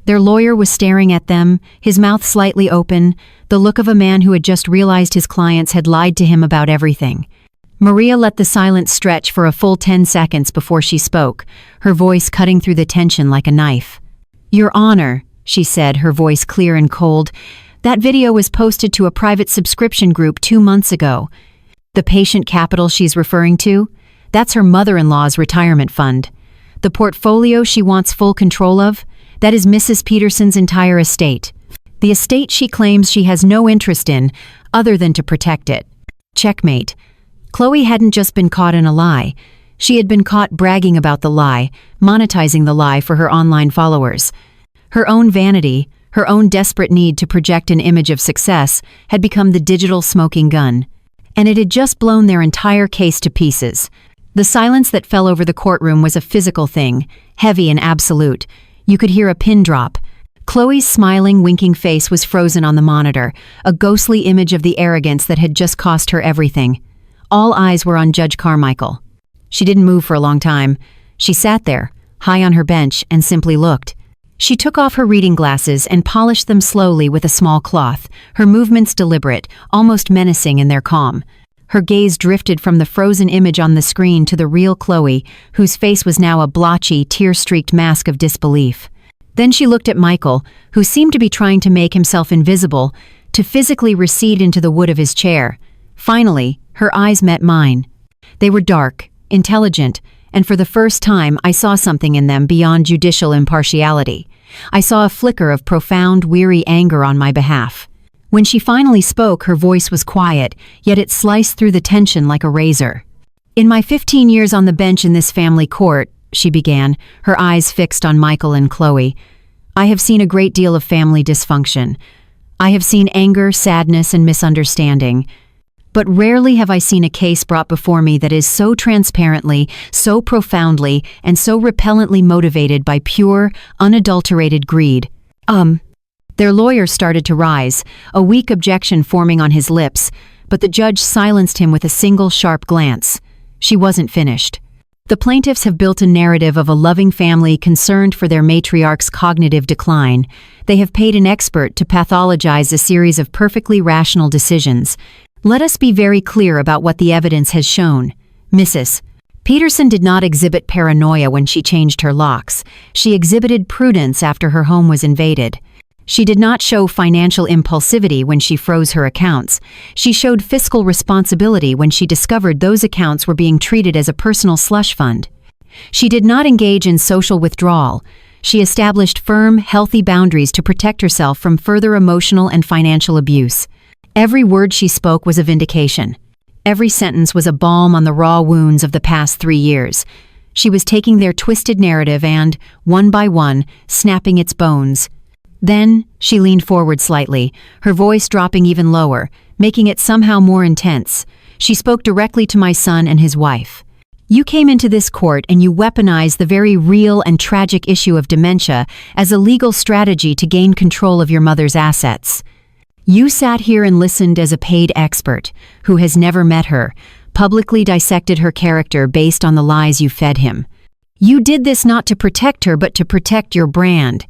Their lawyer was staring at them, his mouth slightly open, the look of a man who had just realized his clients had lied to him about everything. Maria let the silence stretch for a full 10 seconds before she spoke, her voice cutting through the tension like a knife. "Your Honor," she said, her voice clear and cold, "that video was posted to a private subscription group 2 months ago. The patient capital she's referring to? That's her mother-in-law's retirement fund. The portfolio she wants full control of? That is Mrs. Peterson's entire estate. The estate she claims she has no interest in, other than to protect it." Checkmate. Chloe hadn't just been caught in a lie. She had been caught bragging about the lie, monetizing the lie for her online followers. Her own vanity, her own desperate need to project an image of success, had become the digital smoking gun. And it had just blown their entire case to pieces. The silence that fell over the courtroom was a physical thing, heavy and absolute. You could hear a pin drop. Chloe's smiling, winking face was frozen on the monitor, a ghostly image of the arrogance that had just cost her everything. All eyes were on Judge Carmichael. She didn't move for a long time. She sat there, high on her bench, and simply looked. She took off her reading glasses and polished them slowly with a small cloth, her movements deliberate, almost menacing in their calm. Her gaze drifted from the frozen image on the screen to the real Chloe, whose face was now a blotchy, tear-streaked mask of disbelief. Then she looked at Michael, who seemed to be trying to make himself invisible, to physically recede into the wood of his chair. Finally, her eyes met mine. They were dark, intelligent, and for the first time I saw something in them beyond judicial impartiality. I saw a flicker of profound, weary anger on my behalf. When she finally spoke, her voice was quiet, yet it sliced through the tension like a razor. "In my 15 years on the bench in this family court," she began, her eyes fixed on Michael and Chloe, "I have seen a great deal of family dysfunction. I have seen anger, sadness, and misunderstanding. But rarely have I seen a case brought before me that is so transparently, so profoundly, and so repellently motivated by pure, unadulterated greed." Their lawyer started to rise, a weak objection forming on his lips, but the judge silenced him with a single sharp glance. She wasn't finished. "The plaintiffs have built a narrative of a loving family concerned for their matriarch's cognitive decline. They have paid an expert to pathologize a series of perfectly rational decisions. Let us be very clear about what the evidence has shown. Mrs. Peterson did not exhibit paranoia when she changed her locks. She exhibited prudence after her home was invaded. She did not show financial impulsivity when she froze her accounts. She showed fiscal responsibility when she discovered those accounts were being treated as a personal slush fund. She did not engage in social withdrawal. She established firm, healthy boundaries to protect herself from further emotional and financial abuse. Every word she spoke was a vindication. Every sentence was a balm on the raw wounds of the past 3 years. She was taking their twisted narrative and, one by one, snapping its bones. Then, she leaned forward slightly, her voice dropping even lower, making it somehow more intense. She spoke directly to my son and his wife. "You came into this court and you weaponized the very real and tragic issue of dementia as a legal strategy to gain control of your mother's assets. You sat here and listened as a paid expert, who has never met her, publicly dissected her character based on the lies you fed him. You did this not to protect her, but to protect your brand.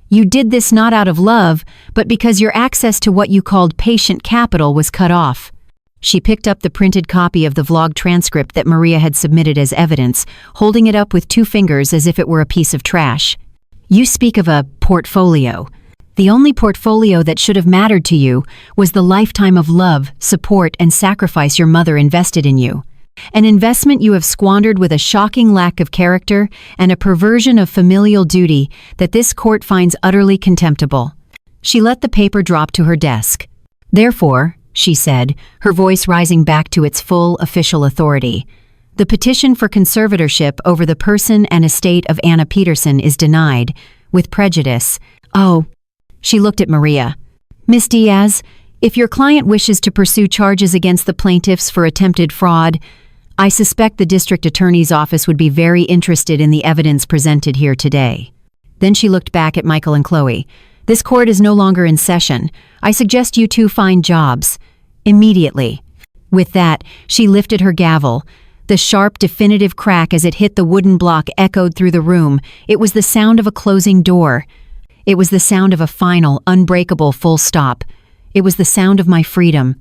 You did this not out of love, but because your access to what you called patient capital was cut off." She picked up the printed copy of the vlog transcript that Maria had submitted as evidence, holding it up with 2 fingers as if it were a piece of trash. "You speak of a portfolio. The only portfolio that should have mattered to you was the lifetime of love, support, and sacrifice your mother invested in you. An investment you have squandered with a shocking lack of character and a perversion of familial duty that this court finds utterly contemptible." She let the paper drop to her desk. "Therefore," she said, her voice rising back to its full official authority, "the petition for conservatorship over the person and estate of Anna Peterson is denied, with prejudice." "Oh." She looked at Maria. "Miss Diaz, if your client wishes to pursue charges against the plaintiffs for attempted fraud, I suspect the district attorney's office would be very interested in the evidence presented here today." Then she looked back at Michael and Chloe. "This court is no longer in session. I suggest you 2 find jobs. Immediately." With that, she lifted her gavel. The sharp, definitive crack as it hit the wooden block echoed through the room. It was the sound of a closing door. It was the sound of a final, unbreakable full stop. It was the sound of my freedom.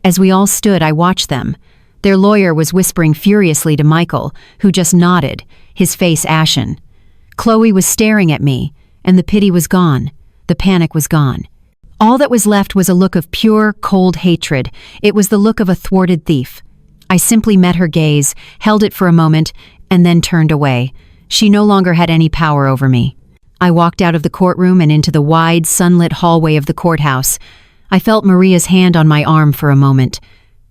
As we all stood, I watched them. Their lawyer was whispering furiously to Michael, who just nodded, his face ashen. Chloe was staring at me, and the pity was gone. The panic was gone. All that was left was a look of pure, cold hatred. It was the look of a thwarted thief. I simply met her gaze, held it for a moment, and then turned away. She no longer had any power over me. I walked out of the courtroom and into the wide, sunlit hallway of the courthouse. I felt Maria's hand on my arm for a moment.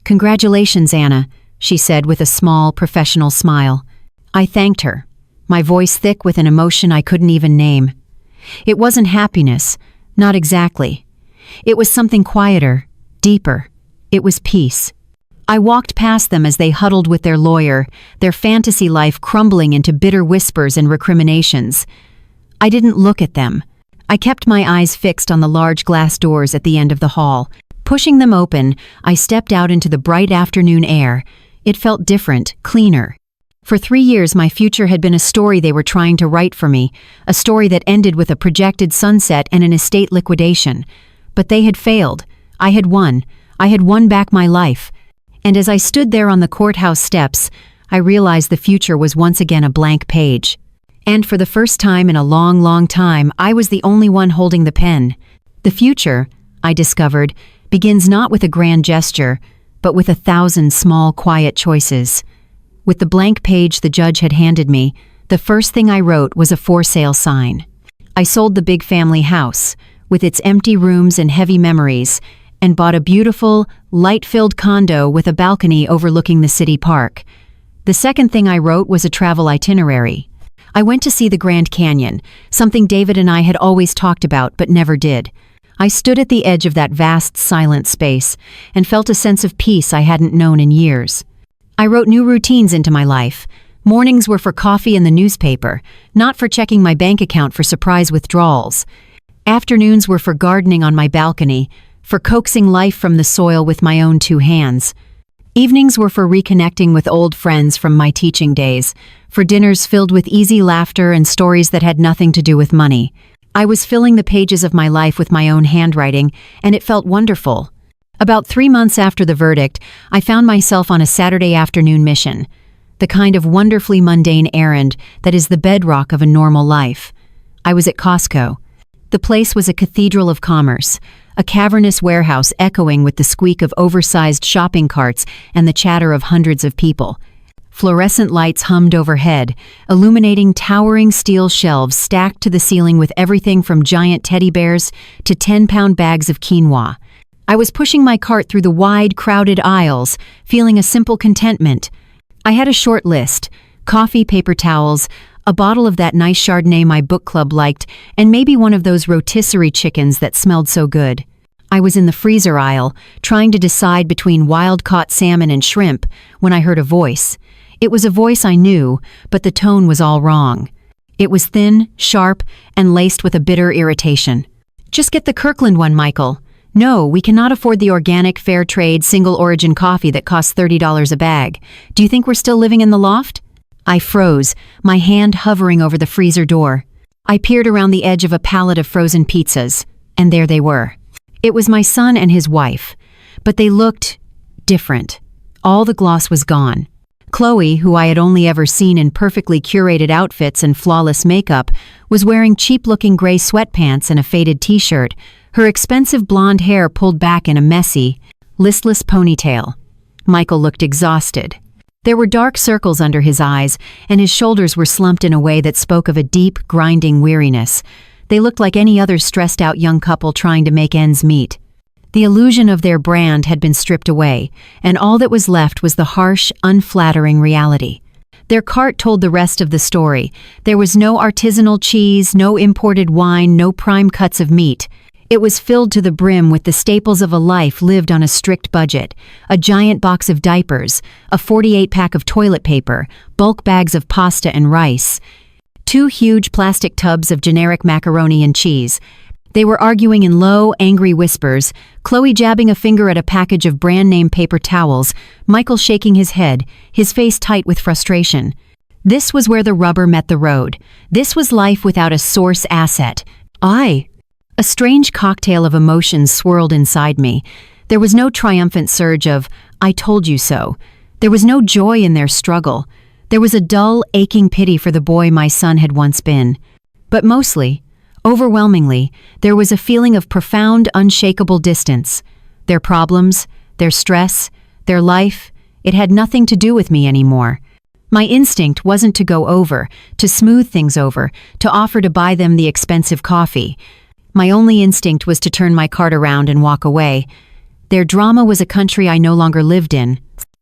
"Congratulations, Anna," she said with a small, professional smile. I thanked her, my voice thick with an emotion I couldn't even name. It wasn't happiness, not exactly. It was something quieter, deeper. It was peace. I walked past them as they huddled with their lawyer, their fantasy life crumbling into bitter whispers and recriminations. I didn't look at them. I kept my eyes fixed on the large glass doors at the end of the hall. Pushing them open, I stepped out into the bright afternoon air. It felt different, cleaner. For 3 years, my future had been a story they were trying to write for me, a story that ended with a projected sunset and an estate liquidation. But they had failed. I had won. I had won back my life. And as I stood there on the courthouse steps, I realized the future was once again a blank page. And for the first time in a long, long time, I was the only one holding the pen. The future, I discovered, begins not with a grand gesture, but with 1,000 small, quiet choices. With the blank page the judge had handed me, the first thing I wrote was a for sale sign. I sold the big family house, with its empty rooms and heavy memories, and bought a beautiful, light-filled condo with a balcony overlooking the city park. The second thing I wrote was a travel itinerary. I went to see the Grand Canyon, something David and I had always talked about but never did. I stood at the edge of that vast, silent space and felt a sense of peace I hadn't known in years. I wrote new routines into my life. Mornings were for coffee and the newspaper, not for checking my bank account for surprise withdrawals. Afternoons were for gardening on my balcony, for coaxing life from the soil with my own 2 hands. Evenings were for reconnecting with old friends from my teaching days, for dinners filled with easy laughter and stories that had nothing to do with money. I was filling the pages of my life with my own handwriting, and it felt wonderful. About 3 months after the verdict, I found myself on a Saturday afternoon mission, the kind of wonderfully mundane errand that is the bedrock of a normal life. I was at Costco. The place was a cathedral of commerce, a cavernous warehouse echoing with the squeak of oversized shopping carts and the chatter of hundreds of people. Fluorescent lights hummed overhead, illuminating towering steel shelves stacked to the ceiling with everything from giant teddy bears to 10-pound bags of quinoa. I was pushing my cart through the wide, crowded aisles, feeling a simple contentment. I had a short list: coffee, paper towels, a bottle of that nice Chardonnay my book club liked, and maybe one of those rotisserie chickens that smelled so good. I was in the freezer aisle, trying to decide between wild-caught salmon and shrimp, when I heard a voice. It was a voice I knew, but the tone was all wrong. It was thin, sharp, and laced with a bitter irritation. "Just get the Kirkland one, Michael. No, we cannot afford the organic, fair trade, single-origin coffee that costs $30 a bag. Do you think we're still living in the loft?" I froze, my hand hovering over the freezer door. I peered around the edge of a pallet of frozen pizzas, and there they were. It was my son and his wife, but they looked different. All the gloss was gone. Chloe, who I had only ever seen in perfectly curated outfits and flawless makeup, was wearing cheap-looking gray sweatpants and a faded t-shirt, her expensive blonde hair pulled back in a messy, listless ponytail. Michael looked exhausted. There were dark circles under his eyes, and his shoulders were slumped in a way that spoke of a deep, grinding weariness. They looked like any other stressed-out young couple trying to make ends meet. The illusion of their brand had been stripped away, and all that was left was the harsh, unflattering reality. Their cart told the rest of the story. There was no artisanal cheese, no imported wine, no prime cuts of meat. It was filled to the brim with the staples of a life lived on a strict budget: a giant box of diapers, a 48-pack of toilet paper, bulk bags of pasta and rice, 2 huge plastic tubs of generic macaroni and cheese. They were arguing in low, angry whispers, Chloe jabbing a finger at a package of brand-name paper towels, Michael shaking his head, his face tight with frustration. This was where the rubber met the road. This was life without a source asset. A strange cocktail of emotions swirled inside me. There was no triumphant surge of, "I told you so." There was no joy in their struggle. There was a dull, aching pity for the boy my son had once been. But mostly, overwhelmingly, there was a feeling of profound, unshakable distance. Their problems, their stress, their life, it had nothing to do with me anymore. My instinct wasn't to go over, to smooth things over, to offer to buy them the expensive coffee. My only instinct was to turn my cart around and walk away. Their drama was a country I no longer lived in.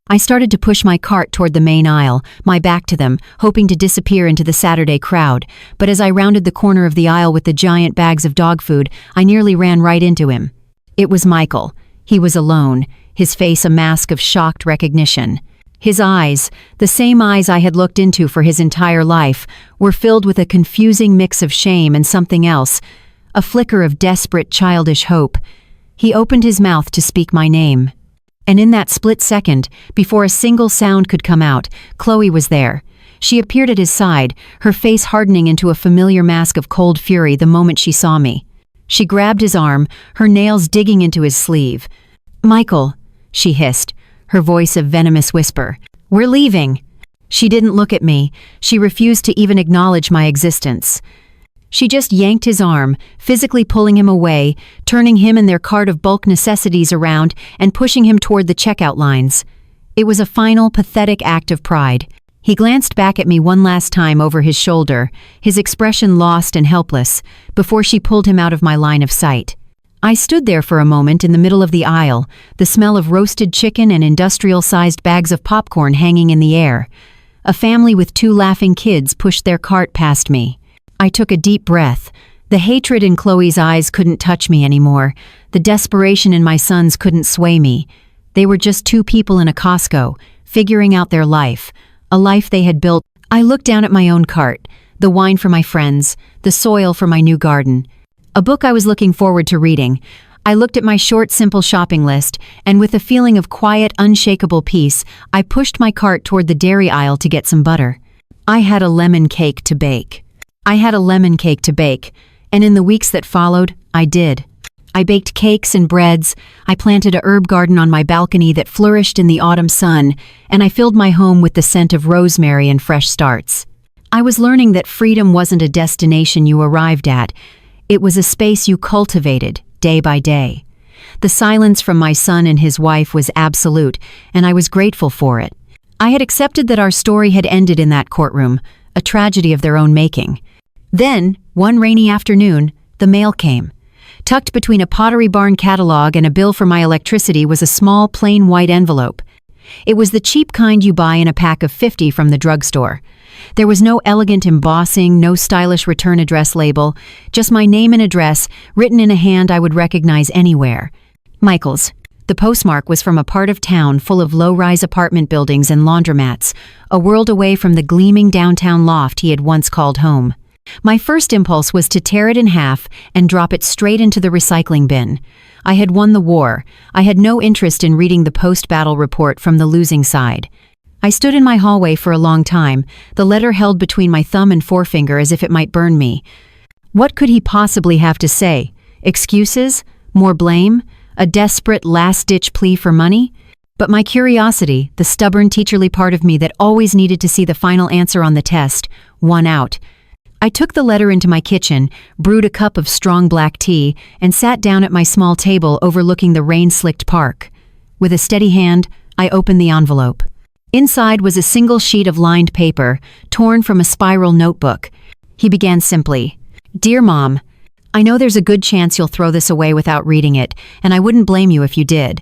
I started to push my cart toward the main aisle, my back to them, hoping to disappear into the Saturday crowd. But as I rounded the corner of the aisle with the giant bags of dog food, I nearly ran right into him. It was Michael. He was alone, his face a mask of shocked recognition. His eyes, the same eyes I had looked into for his entire life, were filled with a confusing mix of shame and something else, a flicker of desperate, childish hope. He opened his mouth to speak my name. And in that split second, before a single sound could come out, Chloe was there. She appeared at his side, her face hardening into a familiar mask of cold fury the moment she saw me. She grabbed his arm, her nails digging into his sleeve. "Michael," she hissed, her voice a venomous whisper. "We're leaving." She didn't look at me. She refused to even acknowledge my existence. She just yanked his arm, physically pulling him away, turning him and their cart of bulk necessities around and pushing him toward the checkout lines. It was a final, pathetic act of pride. He glanced back at me one last time over his shoulder, his expression lost and helpless, before she pulled him out of my line of sight. I stood there for a moment in the middle of the aisle, the smell of roasted chicken and industrial-sized bags of popcorn hanging in the air. A family with 2 laughing kids pushed their cart past me. I took a deep breath. The hatred in Chloe's eyes couldn't touch me anymore. The desperation in my sons couldn't sway me. They were just 2 people in a Costco, figuring out their life, a life they had built. I looked down at my own cart, the wine for my friends, the soil for my new garden. A book I was looking forward to reading. I looked at my short, simple shopping list, and with a feeling of quiet, unshakable peace, I pushed my cart toward the dairy aisle to get some butter. I had a lemon cake to bake. And in the weeks that followed, I did. I baked cakes and breads, I planted a herb garden on my balcony that flourished in the autumn sun, and I filled my home with the scent of rosemary and fresh starts. I was learning that freedom wasn't a destination you arrived at. It was a space you cultivated, day by day. The silence from my son and his wife was absolute, and I was grateful for it. I had accepted that our story had ended in that courtroom, a tragedy of their own making. Then, one rainy afternoon, the mail came. Tucked between a Pottery Barn catalog and a bill for my electricity was a small, plain white envelope. It was the cheap kind you buy in a pack of 50 from the drugstore. There was no elegant embossing, no stylish return address label, just my name and address, written in a hand I would recognize anywhere. Michael's. The postmark was from a part of town full of low-rise apartment buildings and laundromats, a world away from the gleaming downtown loft he had once called home. My first impulse was to tear it in half and drop it straight into the recycling bin. I had won the war. I had no interest in reading the post-battle report from the losing side. I stood in my hallway for a long time, the letter held between my thumb and forefinger as if it might burn me. What could he possibly have to say? Excuses? More blame? A desperate last-ditch plea for money? But my curiosity, the stubborn teacherly part of me that always needed to see the final answer on the test, won out. I took the letter into my kitchen, brewed a cup of strong black tea, and sat down at my small table overlooking the rain-slicked park. With a steady hand, I opened the envelope. Inside was a single sheet of lined paper, torn from a spiral notebook. He began simply, "Dear Mom, I know there's a good chance you'll throw this away without reading it, and I wouldn't blame you if you did.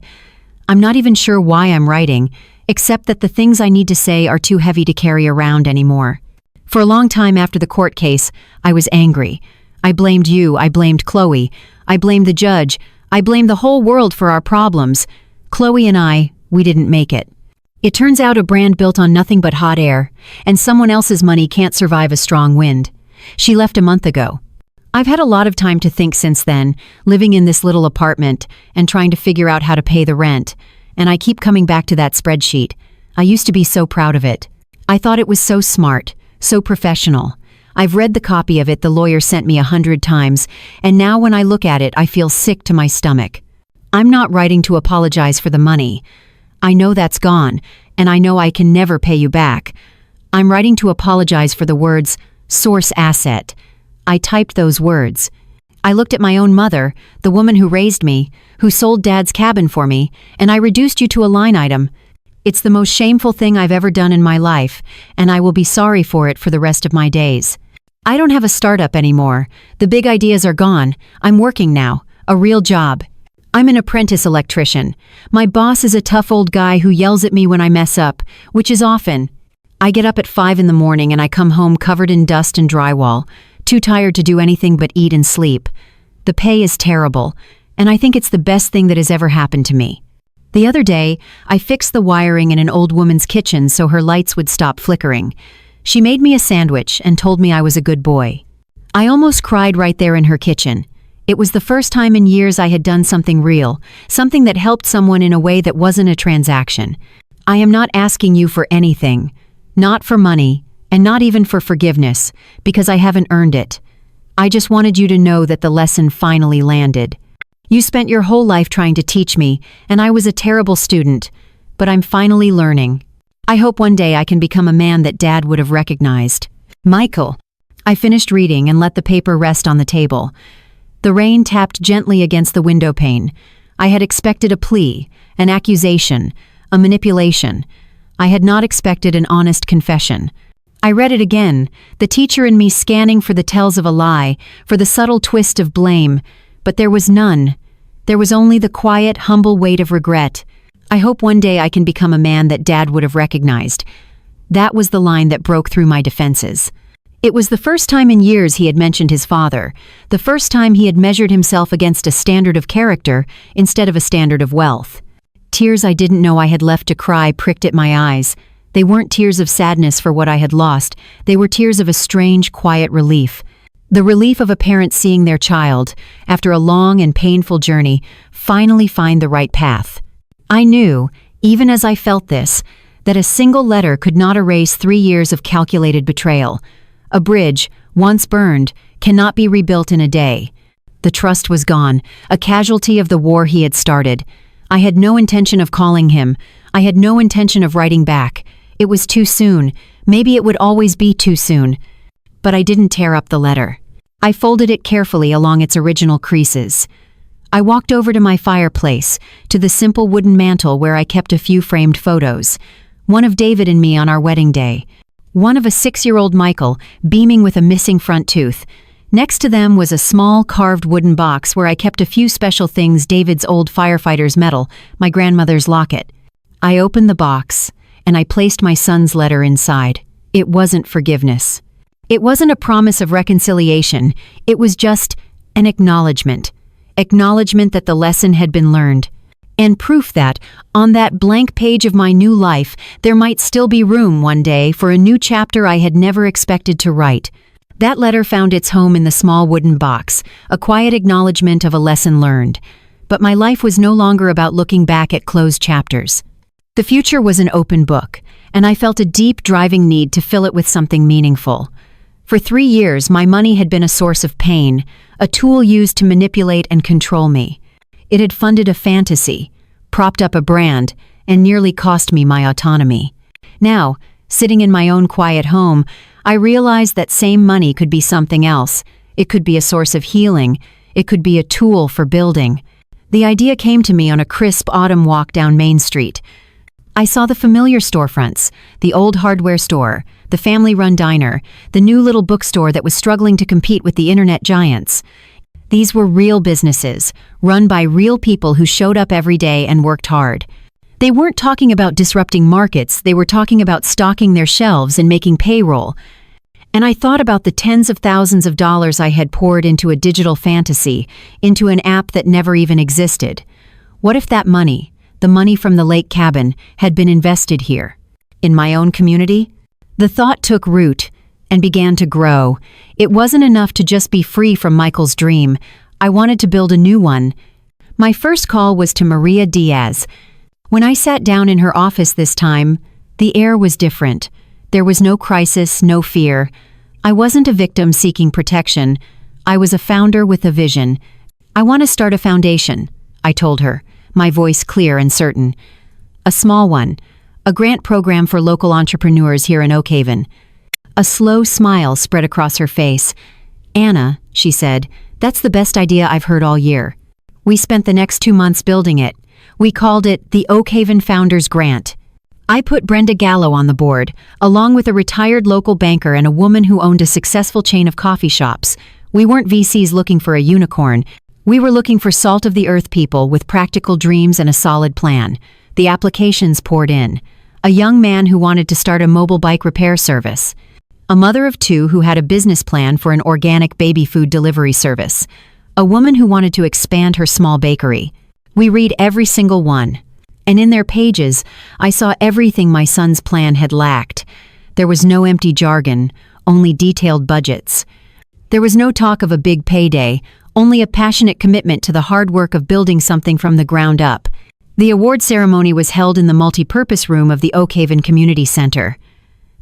I'm not even sure why I'm writing, except that the things I need to say are too heavy to carry around anymore. For a long time after the court case, I was angry. I blamed you, I blamed Chloe, I blamed the judge, I blamed the whole world for our problems. Chloe and we didn't make it. It turns out a brand built on nothing but hot air, and someone else's money can't survive a strong wind. She left a month ago. I've had a lot of time to think since then, living in this little apartment and trying to figure out how to pay the rent, and I keep coming back to that spreadsheet. I used to be so proud of it. I thought it was so smart. So professional. I've read the copy of it the lawyer sent me 100 times, and now when I look at it, I feel sick to my stomach. I'm not writing to apologize for the money. I know that's gone, and I know I can never pay you back. I'm writing to apologize for the words, source asset. I typed those words. I looked at my own mother, the woman who raised me, who sold Dad's cabin for me, and I reduced you to a line item. It's the most shameful thing I've ever done in my life, and I will be sorry for it for the rest of my days. I don't have a startup anymore. The big ideas are gone. I'm working now, a real job. I'm an apprentice electrician. My boss is a tough old guy who yells at me when I mess up, which is often. I get up at 5 in the morning and I come home covered in dust and drywall, too tired to do anything but eat and sleep. The pay is terrible, and I think it's the best thing that has ever happened to me. The other day, I fixed the wiring in an old woman's kitchen so her lights would stop flickering. She made me a sandwich and told me I was a good boy. I almost cried right there in her kitchen. It was the first time in years I had done something real, something that helped someone in a way that wasn't a transaction. I am not asking you for anything. Not for money, And not even for forgiveness, because I haven't earned it. I just wanted you to know that the lesson finally landed. You spent your whole life trying to teach me, and I was a terrible student, but I'm finally learning. I hope one day I can become a man that Dad would have recognized. Michael. I finished reading and let the paper rest on the table. The rain tapped gently against the window pane. I had expected a plea, an accusation, a manipulation. I had not expected an honest confession. I read it again, the teacher in me scanning for the tells of a lie, for the subtle twist of blame, but there was none. There was only the quiet, humble weight of regret. I hope one day I can become a man that Dad would have recognized. That was the line that broke through my defenses. It was the first time in years he had mentioned his father, the first time he had measured himself against a standard of character instead of a standard of wealth. Tears I didn't know I had left to cry pricked at my eyes. They weren't tears of sadness for what I had lost, they were tears of a strange, quiet relief. The relief of a parent seeing their child, after a long and painful journey, finally find the right path. I knew, even as I felt this, that a single letter could not erase 3 years of calculated betrayal. A bridge, once burned, cannot be rebuilt in a day. The trust was gone, a casualty of the war he had started. I had no intention of calling him. I had no intention of writing back. It was too soon. Maybe it would always be too soon. But I didn't tear up the letter. I folded it carefully along its original creases. I walked over to my fireplace, to the simple wooden mantel where I kept a few framed photos. One of David and me on our wedding day. One of a 6-year-old Michael, beaming with a missing front tooth. Next to them was a small carved wooden box where I kept a few special things, David's old firefighter's medal, my grandmother's locket. I opened the box, and I placed my son's letter inside. It wasn't forgiveness. It wasn't a promise of reconciliation. It was just an acknowledgement. Acknowledgement that the lesson had been learned. And proof that, on that blank page of my new life, there might still be room one day for a new chapter I had never expected to write. That letter found its home in the small wooden box, a quiet acknowledgement of a lesson learned. But my life was no longer about looking back at closed chapters. The future was an open book, and I felt a deep, driving need to fill it with something meaningful. For 3 years, my money had been a source of pain, a tool used to manipulate and control me. It had funded a fantasy, propped up a brand, and nearly cost me my autonomy. Now, sitting in my own quiet home, I realized that same money could be something else. It could be a source of healing. It could be a tool for building. The idea came to me on a crisp autumn walk down Main Street. I saw the familiar storefronts, the old hardware store, the family-run diner, the new little bookstore that was struggling to compete with the internet giants. These were real businesses, run by real people who showed up every day and worked hard. They weren't talking about disrupting markets, they were talking about stocking their shelves and making payroll. And I thought about the tens of thousands of dollars I had poured into a digital fantasy, into an app that never even existed. What if that money, the money from the lake cabin, had been invested here? In my own community? The thought took root and began to grow. It wasn't enough to just be free from Michael's dream. I wanted to build a new one. My first call was to Maria Diaz. When I sat down in her office this time, the air was different. There was no crisis, no fear. I wasn't a victim seeking protection. I was a founder with a vision. I want to start a foundation, I told her, my voice clear and certain. A small one, a grant program for local entrepreneurs here in Oak Haven. A slow smile spread across her face. Anna, she said, that's the best idea I've heard all year. We spent the next 2 months building it. We called it the Oak Haven Founders Grant. I put Brenda Gallo on the board, along with a retired local banker and a woman who owned a successful chain of coffee shops. We weren't VCs looking for a unicorn. We were looking for salt-of-the-earth people with practical dreams and a solid plan. The applications poured in. A young man who wanted to start a mobile bike repair service. A mother of 2 who had a business plan for an organic baby food delivery service. A woman who wanted to expand her small bakery. We read every single one. And in their pages, I saw everything my son's plan had lacked. There was no empty jargon, only detailed budgets. There was no talk of a big payday, only a passionate commitment to the hard work of building something from the ground up. The award ceremony was held in the multi-purpose room of the Oak Haven Community Center.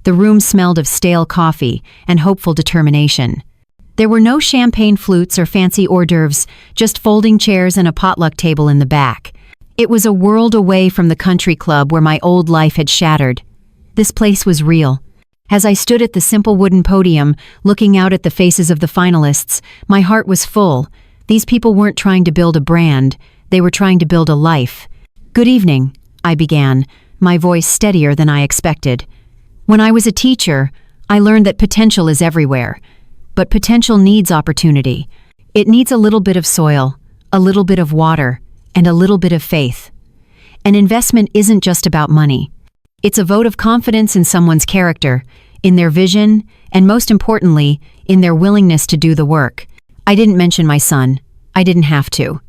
The room smelled of stale coffee and hopeful determination. There were no champagne flutes or fancy hors d'oeuvres, just folding chairs and a potluck table in the back. It was a world away from the country club where my old life had shattered. This place was real. As I stood at the simple wooden podium, looking out at the faces of the finalists, my heart was full. These people weren't trying to build a brand, they were trying to build a life. "Good evening," I began, my voice steadier than I expected. When I was a teacher, I learned that potential is everywhere. But potential needs opportunity. It needs a little bit of soil, a little bit of water, and a little bit of faith. An investment isn't just about money. It's a vote of confidence in someone's character, in their vision, and most importantly, in their willingness to do the work. I didn't mention my son. I didn't have to.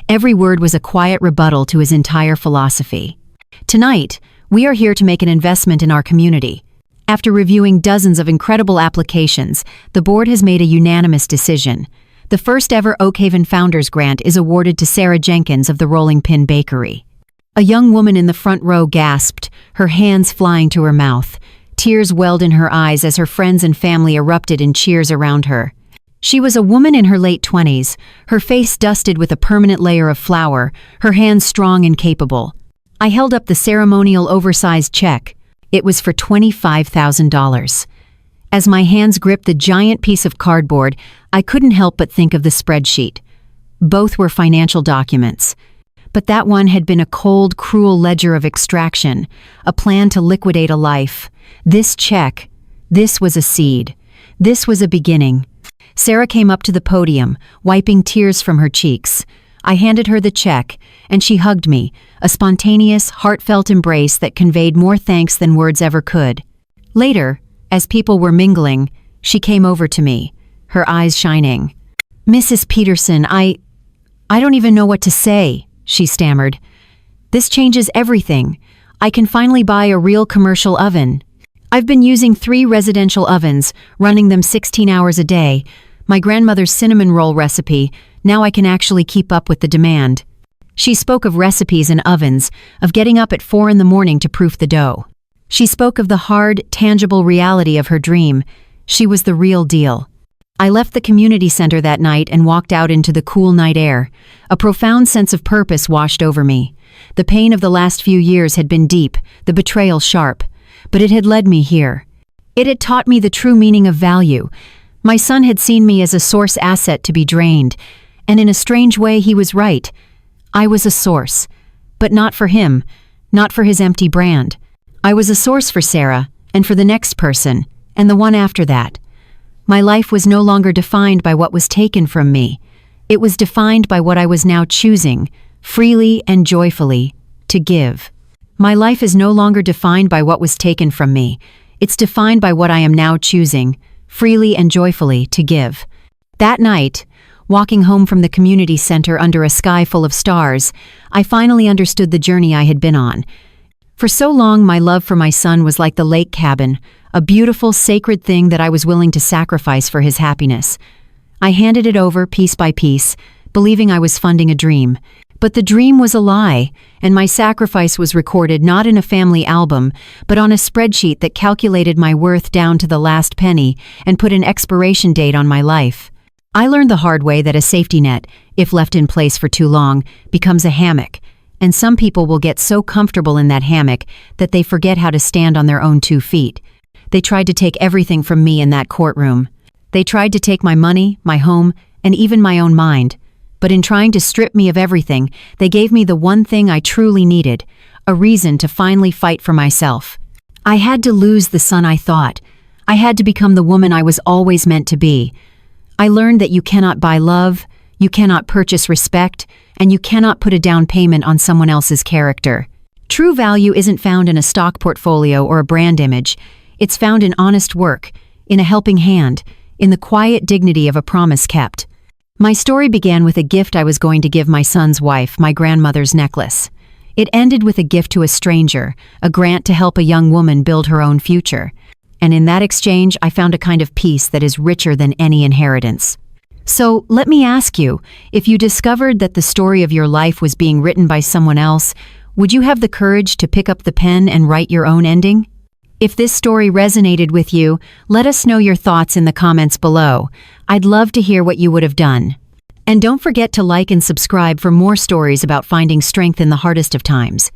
Every word was a quiet rebuttal to his entire philosophy. Tonight, we are here to make an investment in our community. After reviewing dozens of incredible applications, the board has made a unanimous decision. The first ever Oakhaven Founders Grant is awarded to Sarah Jenkins of the Rolling Pin Bakery. A young woman in the front row gasped, her hands flying to her mouth. Tears welled in her eyes as her friends and family erupted in cheers around her. She was a woman in her late 20s, her face dusted with a permanent layer of flour, her hands strong and capable. I held up the ceremonial oversized check. It was for $25,000. As my hands gripped the giant piece of cardboard, I couldn't help but think of the spreadsheet. Both were financial documents. But that one had been a cold, cruel ledger of extraction, a plan to liquidate a life. This check, this was a seed. This was a beginning. Sarah came up to the podium, wiping tears from her cheeks. I handed her the check, and she hugged me, a spontaneous, heartfelt embrace that conveyed more thanks than words ever could. Later, as people were mingling, she came over to me, her eyes shining. "Mrs. Peterson, I don't even know what to say," she stammered. "This changes everything. I can finally buy a real commercial oven. I've been using 3 residential ovens, running them 16 hours a day. My grandmother's cinnamon roll recipe, now I can actually keep up with the demand." She spoke of recipes and ovens, of getting up at 4 in the morning to proof the dough. She spoke of the hard, tangible reality of her dream. She was the real deal. I left the community center that night and walked out into the cool night air. A profound sense of purpose washed over me. The pain of the last few years had been deep, the betrayal sharp, but it had led me here. It had taught me the true meaning of value. My son had seen me as a source asset to be drained, and in a strange way he was right. I was a source, but not for him, not for his empty brand. I was a source for Sarah, and for the next person, and the one after that. My life was no longer defined by what was taken from me. It was defined by what I was now choosing, freely and joyfully, to give. My life is no longer defined by what was taken from me. It's defined by what I am now choosing, freely and joyfully, to give. That night, walking home from the community center under a sky full of stars, I finally understood the journey I had been on. For so long, my love for my son was like the lake cabin, a beautiful, sacred thing that I was willing to sacrifice for his happiness. I handed it over piece by piece, believing I was funding a dream. But the dream was a lie, and my sacrifice was recorded not in a family album, but on a spreadsheet that calculated my worth down to the last penny and put an expiration date on my life. I learned the hard way that a safety net, if left in place for too long, becomes a hammock, and some people will get so comfortable in that hammock that they forget how to stand on their own 2 feet. They tried to take everything from me in that courtroom. They tried to take my money, my home, and even my own mind. But in trying to strip me of everything, they gave me the one thing I truly needed, a reason to finally fight for myself. I had to lose the son I thought. I had to become the woman I was always meant to be. I learned that you cannot buy love, you cannot purchase respect, and you cannot put a down payment on someone else's character. True value isn't found in a stock portfolio or a brand image. It's found in honest work, in a helping hand, in the quiet dignity of a promise kept. My story began with a gift I was going to give my son's wife, my grandmother's necklace. It ended with a gift to a stranger, a grant to help a young woman build her own future. And in that exchange, I found a kind of peace that is richer than any inheritance. So, let me ask you, if you discovered that the story of your life was being written by someone else, would you have the courage to pick up the pen and write your own ending? If this story resonated with you, let us know your thoughts in the comments below. I'd love to hear what you would have done. And don't forget to like and subscribe for more stories about finding strength in the hardest of times.